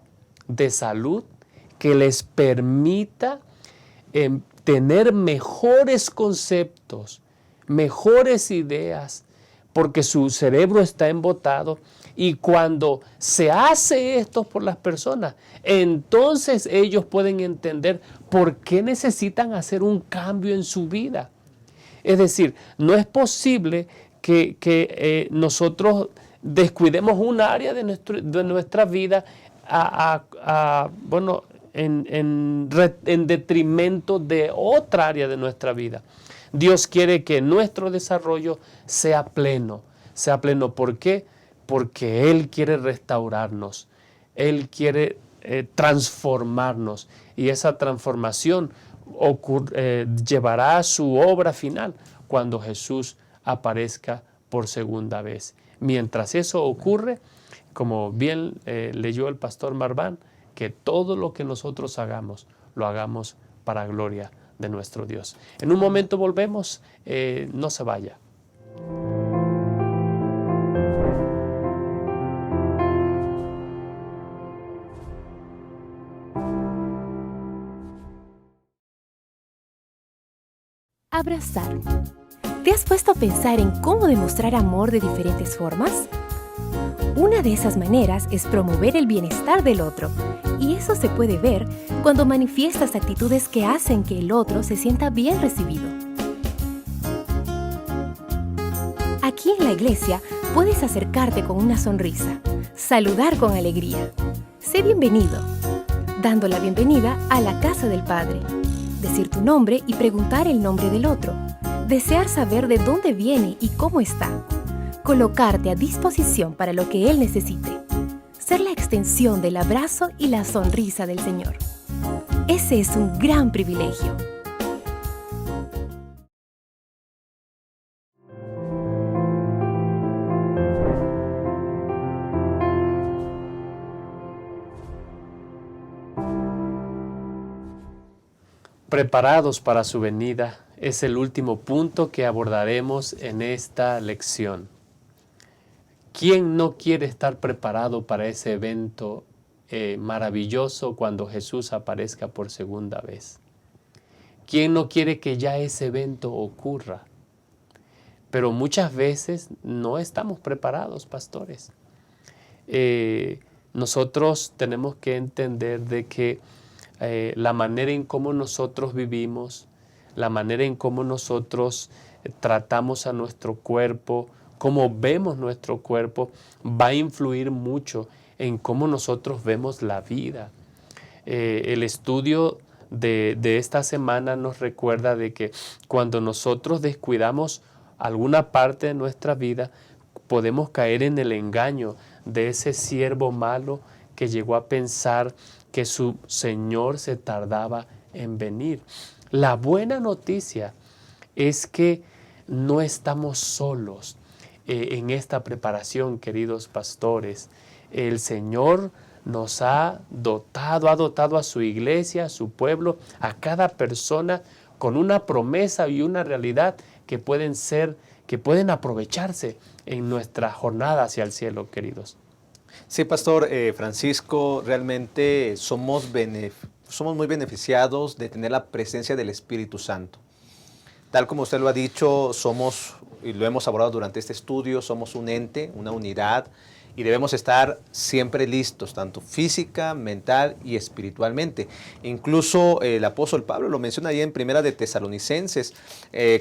de salud que les permita tener mejores conceptos, mejores ideas, porque su cerebro está embotado. Y cuando se hace esto por las personas, entonces ellos pueden entender por qué necesitan hacer un cambio en su vida. Es decir, no es posible que nosotros descuidemos un área de nuestra vida en detrimento de otra área de nuestra vida. Dios quiere que nuestro desarrollo sea pleno. Sea pleno, ¿por qué? Porque Él quiere restaurarnos. Él quiere transformarnos. Y esa transformación llevará a su obra final cuando Jesús aparezca por segunda vez. Mientras eso ocurre, como bien leyó el pastor Marván, que todo lo que nosotros hagamos, lo hagamos para gloria de nuestro Dios. En un momento volvemos, no se vaya. Abrazar. ¿Te has puesto a pensar en cómo demostrar amor de diferentes formas? Una de esas maneras es promover el bienestar del otro, y eso se puede ver cuando manifiestas actitudes que hacen que el otro se sienta bien recibido. Aquí en la iglesia puedes acercarte con una sonrisa, saludar con alegría. Sé bienvenido, dando la bienvenida a la casa del Padre. Decir tu nombre y preguntar el nombre del otro. Desear saber de dónde viene y cómo está. Colocarte a disposición para lo que Él necesite. Ser la extensión del abrazo y la sonrisa del Señor. Ese es un gran privilegio. Preparados para su venida es el último punto que abordaremos en esta lección. ¿Quién no quiere estar preparado para ese evento maravilloso cuando Jesús aparezca por segunda vez? ¿Quién no quiere que ya ese evento ocurra? Pero muchas veces no estamos preparados, pastores. Nosotros tenemos que entender de que la manera en cómo nosotros vivimos, la manera en cómo nosotros tratamos a nuestro cuerpo, cómo vemos nuestro cuerpo, va a influir mucho en cómo nosotros vemos la vida. El estudio de esta semana nos recuerda de que cuando nosotros descuidamos alguna parte de nuestra vida, podemos caer en el engaño de ese siervo malo que llegó a pensar que su Señor se tardaba en venir. La buena noticia es que no estamos solos en esta preparación, queridos pastores. El Señor nos ha dotado a su iglesia, a su pueblo, a cada persona con una promesa y una realidad que pueden aprovecharse en nuestra jornada hacia el cielo, queridos. Sí, Pastor Francisco, realmente somos muy beneficiados de tener la presencia del Espíritu Santo. Tal como usted lo ha dicho, somos, y lo hemos abordado durante este estudio, somos un ente, una unidad, y debemos estar siempre listos, tanto física, mental y espiritualmente. Incluso el apóstol Pablo lo menciona ahí en Primera de Tesalonicenses,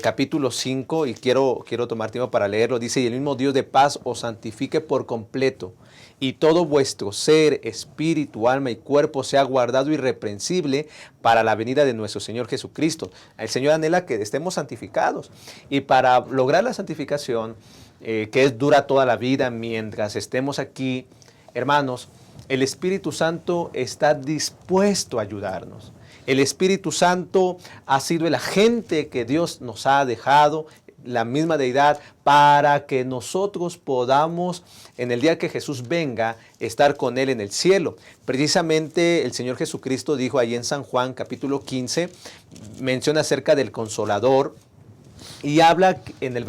capítulo 5, y quiero tomar tiempo para leerlo. Dice, y el mismo Dios de paz os santifique por completo, y todo vuestro ser, espíritu, alma y cuerpo sea guardado irreprensible para la venida de nuestro Señor Jesucristo. El Señor anhela que estemos santificados, y para lograr la santificación, que dura toda la vida mientras estemos aquí, hermanos, el Espíritu Santo está dispuesto a ayudarnos. El Espíritu Santo ha sido el agente que Dios nos ha dejado, la misma deidad, para que nosotros podamos, en el día que Jesús venga, estar con Él en el cielo. Precisamente el Señor Jesucristo dijo ahí en San Juan capítulo 15, menciona acerca del Consolador, y habla en el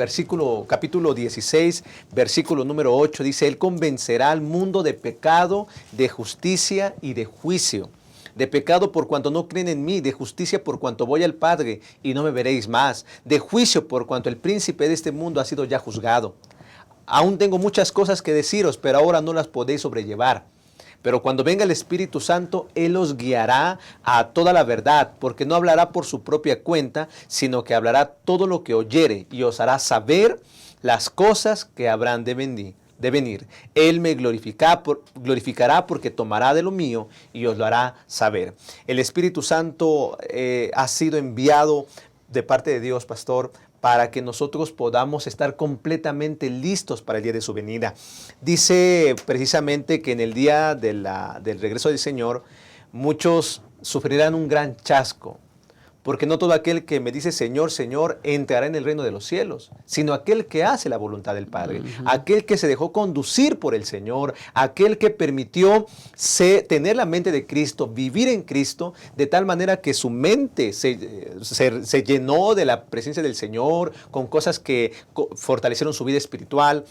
capítulo 16, versículo número 8, dice, Él convencerá al mundo de pecado, de justicia y de juicio. de pecado por cuanto no creen en mí, de justicia por cuanto voy al Padre y no me veréis más, de juicio por cuanto el príncipe de este mundo ha sido ya juzgado. Aún tengo muchas cosas que deciros, pero ahora no las podéis sobrellevar. Pero cuando venga el Espíritu Santo, Él os guiará a toda la verdad, porque no hablará por su propia cuenta, sino que hablará todo lo que oyere y os hará saber las cosas que habrán de venir. Él me glorificará porque tomará de lo mío y os lo hará saber. El Espíritu Santo ha sido enviado de parte de Dios, pastor, para que nosotros podamos estar completamente listos para el día de su venida. Dice precisamente que en el día del regreso del Señor, muchos sufrirán un gran chasco, porque no todo aquel que me dice Señor, Señor, entrará en el reino de los cielos, sino aquel que hace la voluntad del Padre, aquel que se dejó conducir por el Señor, aquel que permitió tener la mente de Cristo, vivir en Cristo, de tal manera que su mente se llenó de la presencia del Señor, con cosas que fortalecieron su vida espiritual.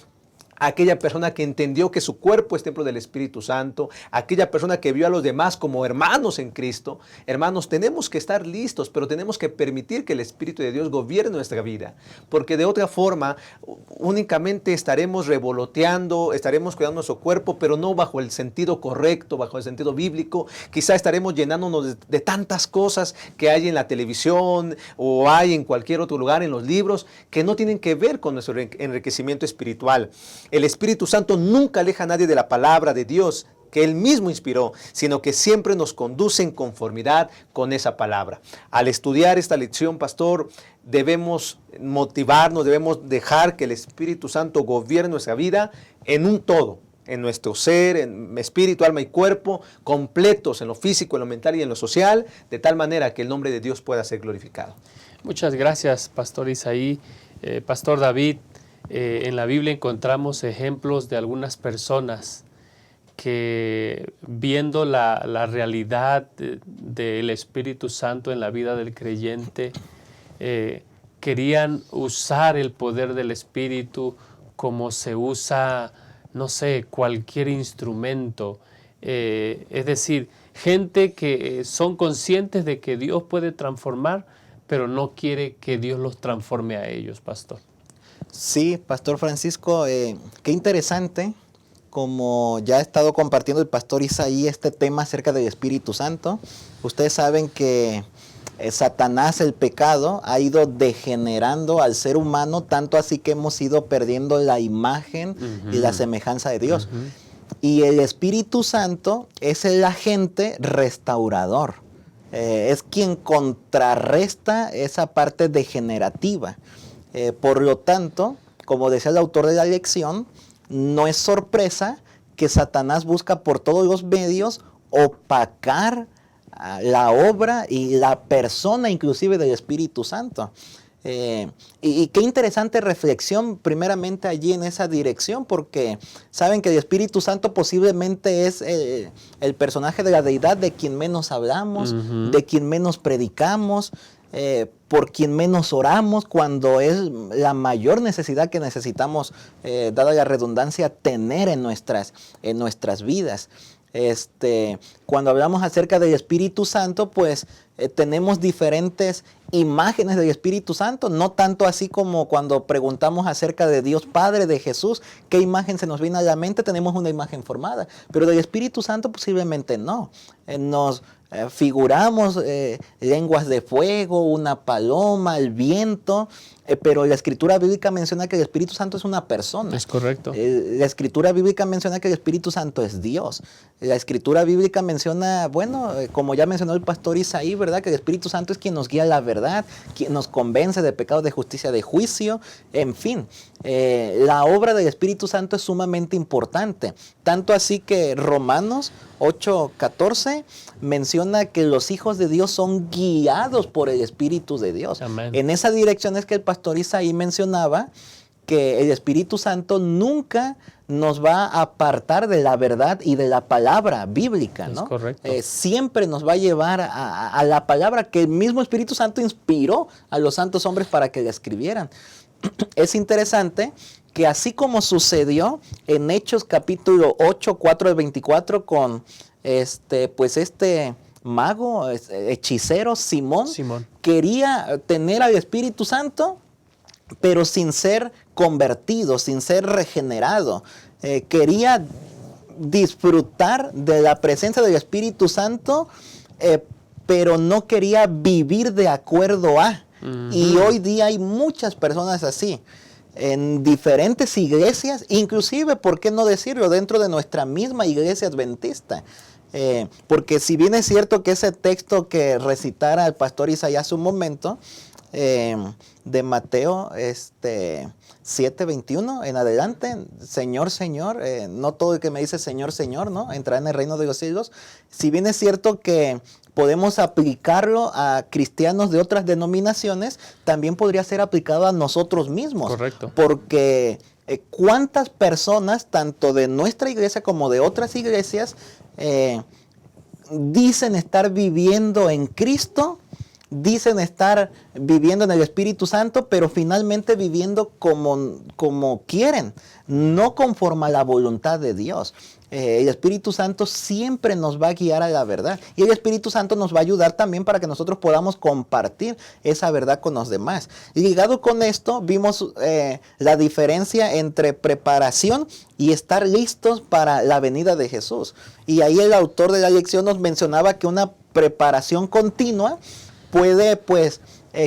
Aquella persona que entendió que su cuerpo es templo del Espíritu Santo, aquella persona que vio a los demás como hermanos en Cristo. Hermanos, tenemos que estar listos, pero tenemos que permitir que el Espíritu de Dios gobierne nuestra vida, porque de otra forma únicamente estaremos revoloteando, estaremos cuidando nuestro cuerpo, pero no bajo el sentido correcto, bajo el sentido bíblico. Quizá estaremos llenándonos de tantas cosas que hay en la televisión o hay en cualquier otro lugar, en los libros, que no tienen que ver con nuestro enriquecimiento espiritual. El Espíritu Santo nunca aleja a nadie de la palabra de Dios que Él mismo inspiró, sino que siempre nos conduce en conformidad con esa palabra. Al estudiar esta lección, pastor, debemos motivarnos, debemos dejar que el Espíritu Santo gobierne nuestra vida en un todo, en nuestro ser, en espíritu, alma y cuerpo, completos en lo físico, en lo mental y en lo social, de tal manera que el nombre de Dios pueda ser glorificado. Muchas gracias, Pastor Isaí. Pastor David, en la Biblia encontramos ejemplos de algunas personas que, viendo la realidad del Espíritu Santo en la vida del creyente, querían usar el poder del Espíritu como se usa, no sé, cualquier instrumento. Es decir, gente que son conscientes de que Dios puede transformar, pero no quiere que Dios los transforme a ellos, pastor. Sí, Pastor Francisco, qué interesante, como ya ha estado compartiendo el Pastor Isaí este tema acerca del Espíritu Santo. Ustedes saben que Satanás, el pecado, ha ido degenerando al ser humano, tanto así que hemos ido perdiendo la imagen y la semejanza de Dios. Y el Espíritu Santo es el agente restaurador, es quien contrarresta esa parte degenerativa. Por lo tanto, como decía el autor de la lección, no es sorpresa que Satanás busca por todos los medios opacar la obra y la persona inclusive del Espíritu Santo. Y qué interesante reflexión primeramente allí en esa dirección, porque saben que el Espíritu Santo posiblemente es el personaje de la deidad de quien menos hablamos, de quien menos predicamos, por quien menos oramos, cuando es la mayor necesidad que necesitamos, dada la redundancia, tener en nuestras vidas. Cuando hablamos acerca del Espíritu Santo, pues tenemos diferentes imágenes del Espíritu Santo, no tanto así como cuando preguntamos acerca de Dios Padre, de Jesús, ¿qué imagen se nos viene a la mente? Tenemos una imagen formada, pero del Espíritu Santo posiblemente no. Nos figuramos lenguas de fuego, una paloma, el viento, pero la Escritura bíblica menciona que el Espíritu Santo es una persona. Es correcto. La Escritura bíblica menciona que el Espíritu Santo es Dios. La Escritura bíblica menciona, bueno, como ya mencionó el Pastor Isaí, ¿verdad? Que el Espíritu Santo es quien nos guía a la verdad, quien nos convence de pecado, de justicia, de juicio, en fin. La obra del Espíritu Santo es sumamente importante, tanto así que Romanos 8:14 menciona que los hijos de Dios son guiados por el Espíritu de Dios. Amén. En esa dirección es que el Pastor Isaí mencionaba que el Espíritu Santo nunca nos va a apartar de la verdad y de la palabra bíblica, ¿no? Es correcto. Siempre nos va a llevar a la palabra que el mismo Espíritu Santo inspiró a los santos hombres para que la escribieran. Es interesante que así como sucedió en Hechos capítulo 8, 4 al 24 con este mago, hechicero, Simón, Simón. quería tener al Espíritu Santo, pero sin ser convertido, sin ser regenerado. Quería disfrutar de la presencia del Espíritu Santo, pero no quería vivir de acuerdo a. Y hoy día hay muchas personas así, en diferentes iglesias, inclusive, ¿por qué no decirlo?, dentro de nuestra misma iglesia adventista. Porque si bien es cierto que ese texto que recitara el pastor Isaías hace un momento, de Mateo 7:21 en adelante, Señor, Señor, no todo el que me dice Señor, Señor, ¿no?, entrará en el reino de los cielos. Si bien es cierto que podemos aplicarlo a cristianos de otras denominaciones, también podría ser aplicado a nosotros mismos. Correcto. Porque ¿cuántas personas, tanto de nuestra iglesia como de otras iglesias, dicen estar viviendo en Cristo, dicen estar viviendo en el Espíritu Santo, pero finalmente viviendo como quieren, no conforme a la voluntad de Dios? El Espíritu Santo siempre nos va a guiar a la verdad, y el Espíritu Santo nos va a ayudar también para que nosotros podamos compartir esa verdad con los demás. Y ligado con esto, vimos la diferencia entre preparación y estar listos para la venida de Jesús. Y ahí el autor de la lección nos mencionaba que una preparación continua puede, pues,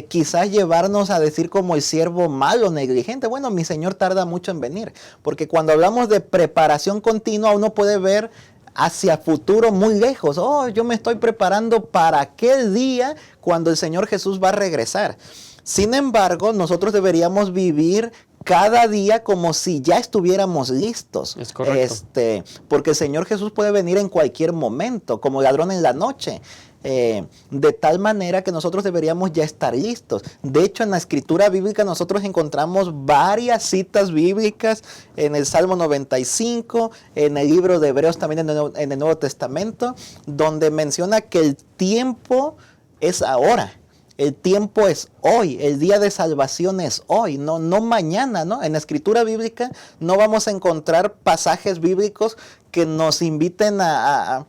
quizás llevarnos a decir como el siervo malo, negligente: bueno, mi Señor tarda mucho en venir. Porque cuando hablamos de preparación continua, uno puede ver hacia futuro muy lejos. Oh, yo me estoy preparando para aquel día cuando el Señor Jesús va a regresar. Sin embargo, nosotros deberíamos vivir cada día como si ya estuviéramos listos. Es correcto. Porque el Señor Jesús puede venir en cualquier momento, como ladrón en la noche. De tal manera que nosotros deberíamos ya estar listos. De hecho, en la escritura bíblica nosotros encontramos varias citas bíblicas en el Salmo 95, en el libro de Hebreos también en el Nuevo Testamento, donde menciona que el tiempo es ahora. El tiempo es hoy, el día de salvación es hoy, no mañana, ¿no? En la escritura bíblica no vamos a encontrar pasajes bíblicos que nos inviten a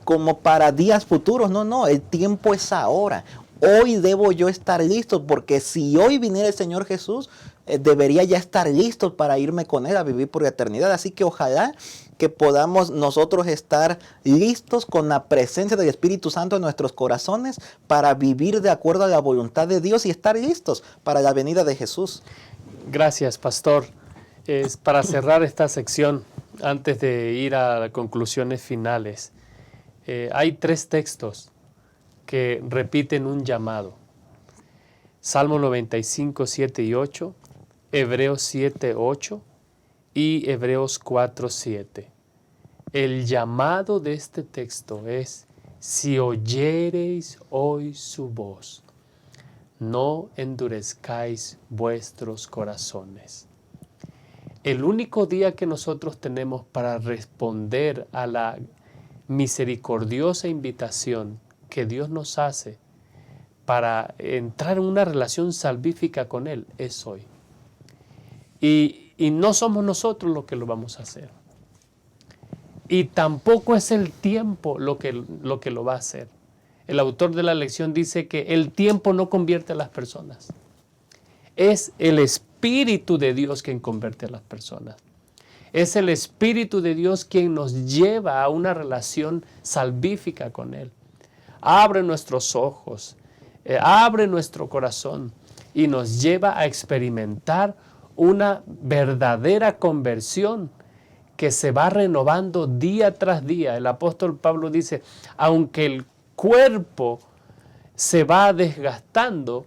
como para días futuros. No, el tiempo es ahora. Hoy debo yo estar listo, porque si hoy viniera el Señor Jesús, debería ya estar listo para irme con Él a vivir por la eternidad. Así que ojalá que podamos nosotros estar listos con la presencia del Espíritu Santo en nuestros corazones para vivir de acuerdo a la voluntad de Dios y estar listos para la venida de Jesús. Gracias, pastor. Para cerrar esta sección, antes de ir a conclusiones finales, hay 3 textos que repiten un llamado: Salmo 95, 7 y 8, Hebreos 7, 8 y Hebreos 4, 7. El llamado de este texto es: si oyereis hoy su voz, no endurezcáis vuestros corazones. El único día que nosotros tenemos para responder a la misericordiosa invitación que Dios nos hace para entrar en una relación salvífica con Él es hoy. Y no somos nosotros los que lo vamos a hacer. Y tampoco es el tiempo lo que lo va a hacer. El autor de la lección dice que el tiempo no convierte a las personas. Es el Espíritu de Dios quien convierte a las personas. Es el Espíritu de Dios quien nos lleva a una relación salvífica con Él. Abre nuestros ojos, abre nuestro corazón y nos lleva a experimentar una verdadera conversión que se va renovando día tras día. El apóstol Pablo dice: aunque el cuerpo se va desgastando,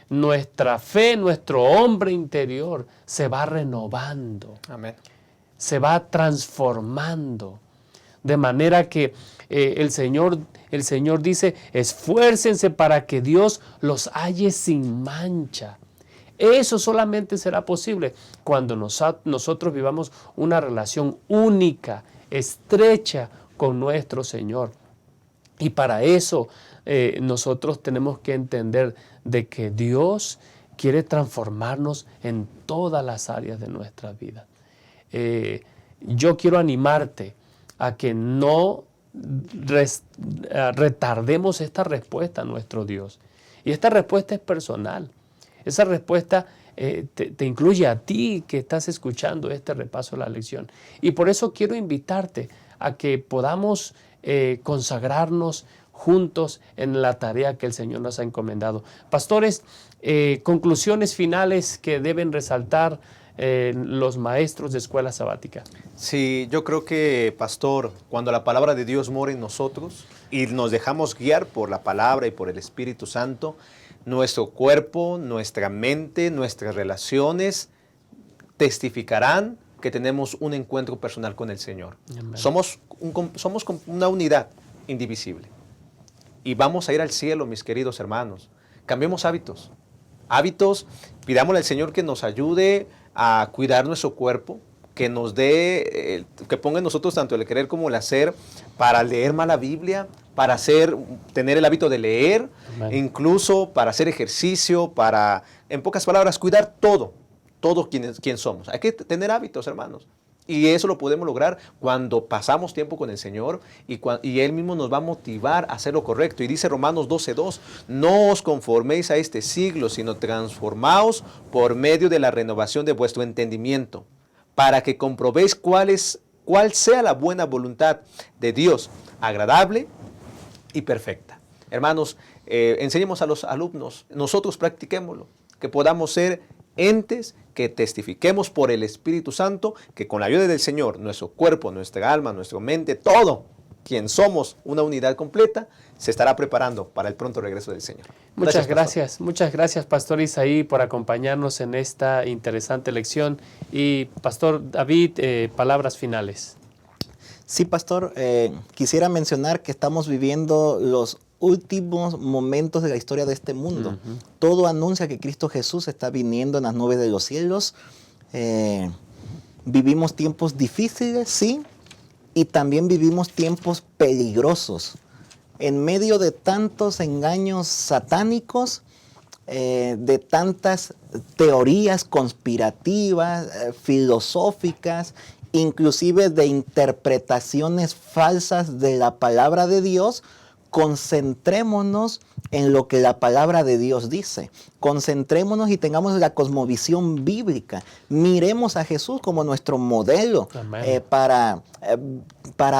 nuestra fe, nuestro hombre interior se va renovando. Amén. Se va transformando, de manera que el Señor dice: esfuércense para que Dios los halle sin mancha. Eso solamente será posible cuando nosotros vivamos una relación única, estrecha con nuestro Señor. Y para eso nosotros tenemos que entender de que Dios quiere transformarnos en todas las áreas de nuestra vida. Yo quiero animarte a que no retardemos esta respuesta a nuestro Dios. Y esta respuesta es personal. Esa respuesta te incluye a ti que estás escuchando este repaso de la lección. Y por eso quiero invitarte a que podamos consagrarnos juntos en la tarea que el Señor nos ha encomendado. Pastores, conclusiones finales que deben resaltar los maestros de escuela sabática. Sí, yo creo que, pastor, cuando la palabra de Dios mora en nosotros y nos dejamos guiar por la palabra y por el Espíritu Santo, nuestro cuerpo, nuestra mente, nuestras relaciones testificarán que tenemos un encuentro personal con el Señor. Amén. Somos una unidad indivisible. Y vamos a ir al cielo, mis queridos hermanos. Cambiemos hábitos. Pidámosle al Señor que nos ayude a cuidar nuestro cuerpo, que nos dé, que ponga en nosotros tanto el querer como el hacer para leer más la Biblia, para tener el hábito de leer, Amén. Incluso para hacer ejercicio, para, en pocas palabras, cuidar todo quien somos. Hay que tener hábitos, hermanos. Y eso lo podemos lograr cuando pasamos tiempo con el Señor y Él mismo nos va a motivar a hacer lo correcto. Y dice Romanos 12:2, no os conforméis a este siglo, sino transformaos por medio de la renovación de vuestro entendimiento, para que comprobéis cuál sea la buena voluntad de Dios, agradable y perfecta. Hermanos, enseñemos a los alumnos, nosotros practiquémoslo, que podamos ser entes que testifiquemos por el Espíritu Santo, que con la ayuda del Señor, nuestro cuerpo, nuestra alma, nuestra mente, todo, quien somos una unidad completa, se estará preparando para el pronto regreso del Señor. Muchas gracias, Pastor Isaí, por acompañarnos en esta interesante lección. Y Pastor David, palabras finales. Sí, pastor, quisiera mencionar que estamos viviendo los últimos momentos de la historia de este mundo. Todo anuncia que Cristo Jesús está viniendo en las nubes de los cielos. Vivimos tiempos difíciles, sí, y también vivimos tiempos peligrosos. En medio de tantos engaños satánicos, de tantas teorías conspirativas, filosóficas, inclusive de interpretaciones falsas de la palabra de Dios, concentrémonos en lo que la palabra de Dios dice. Concentrémonos y tengamos la cosmovisión bíblica. Miremos a Jesús como nuestro modelo para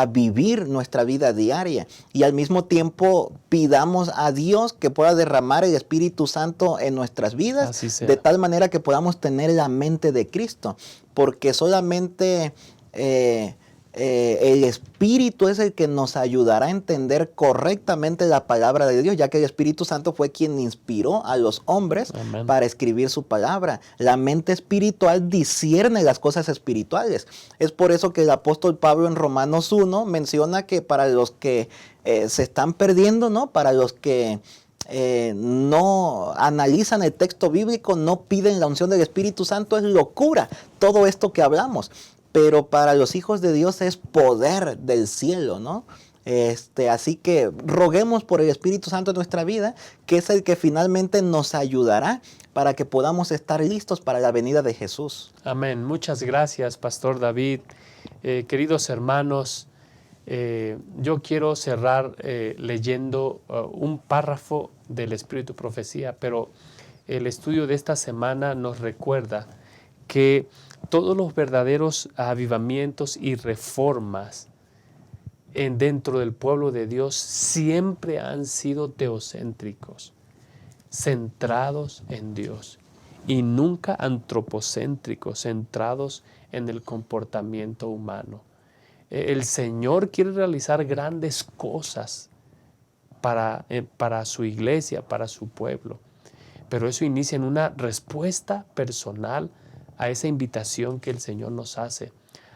vivir nuestra vida diaria. Y al mismo tiempo pidamos a Dios que pueda derramar el Espíritu Santo en nuestras vidas, de tal manera que podamos tener la mente de Cristo. Porque solamente el Espíritu es el que nos ayudará a entender correctamente la palabra de Dios, ya que el Espíritu Santo fue quien inspiró a los hombres Amén. para escribir su palabra. La mente espiritual discierne las cosas espirituales. Es por eso que el apóstol Pablo en Romanos 1 menciona que para los que se están perdiendo, ¿no? Para los que no analizan el texto bíblico, no piden la unción del Espíritu Santo, es locura todo esto que hablamos. Pero para los hijos de Dios es poder del cielo, ¿no? Así que roguemos por el Espíritu Santo en nuestra vida, que es el que finalmente nos ayudará para que podamos estar listos para la venida de Jesús. Amén. Muchas gracias, Pastor David. Queridos hermanos, yo quiero cerrar leyendo un párrafo del Espíritu Profecía, pero el estudio de esta semana nos recuerda que todos los verdaderos avivamientos y reformas dentro del pueblo de Dios siempre han sido teocéntricos, centrados en Dios, y nunca antropocéntricos, centrados en el comportamiento humano. El Señor quiere realizar grandes cosas para su iglesia, para su pueblo, pero eso inicia en una respuesta personal a esa invitación que el Señor nos hace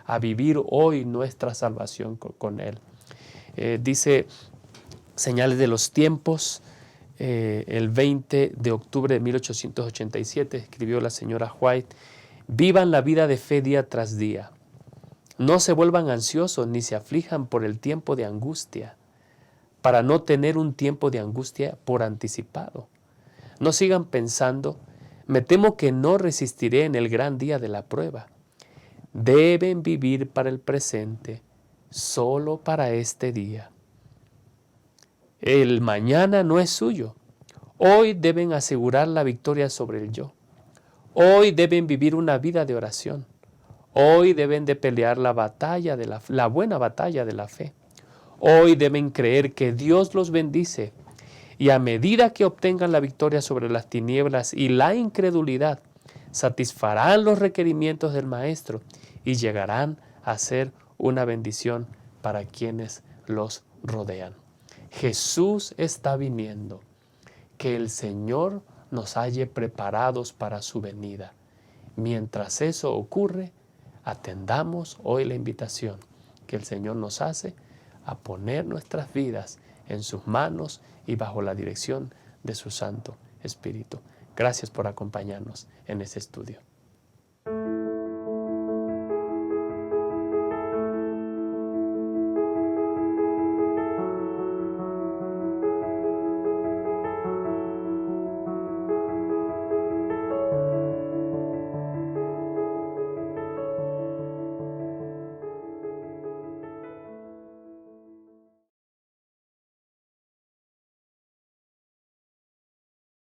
a vivir hoy nuestra salvación con Él. Dice Señales de los Tiempos, el 20 de octubre de 1887, escribió la señora White: vivan la vida de fe día tras día. No se vuelvan ansiosos ni se aflijan por el tiempo de angustia, para no tener un tiempo de angustia por anticipado. No sigan pensando: me temo que no resistiré en el gran día de la prueba. Deben vivir para el presente, solo para este día. El mañana no es suyo. Hoy deben asegurar la victoria sobre el yo. Hoy deben vivir una vida de oración. Hoy deben de pelear la buena batalla de la fe. Hoy deben creer que Dios los bendice. Y a medida que obtengan la victoria sobre las tinieblas y la incredulidad, satisfarán los requerimientos del Maestro y llegarán a ser una bendición para quienes los rodean. Jesús está viniendo. Que el Señor nos halle preparados para su venida. Mientras eso ocurre, atendamos hoy la invitación que el Señor nos hace a poner nuestras vidas en sus manos y bajo la dirección de su Santo Espíritu. Gracias por acompañarnos en este estudio.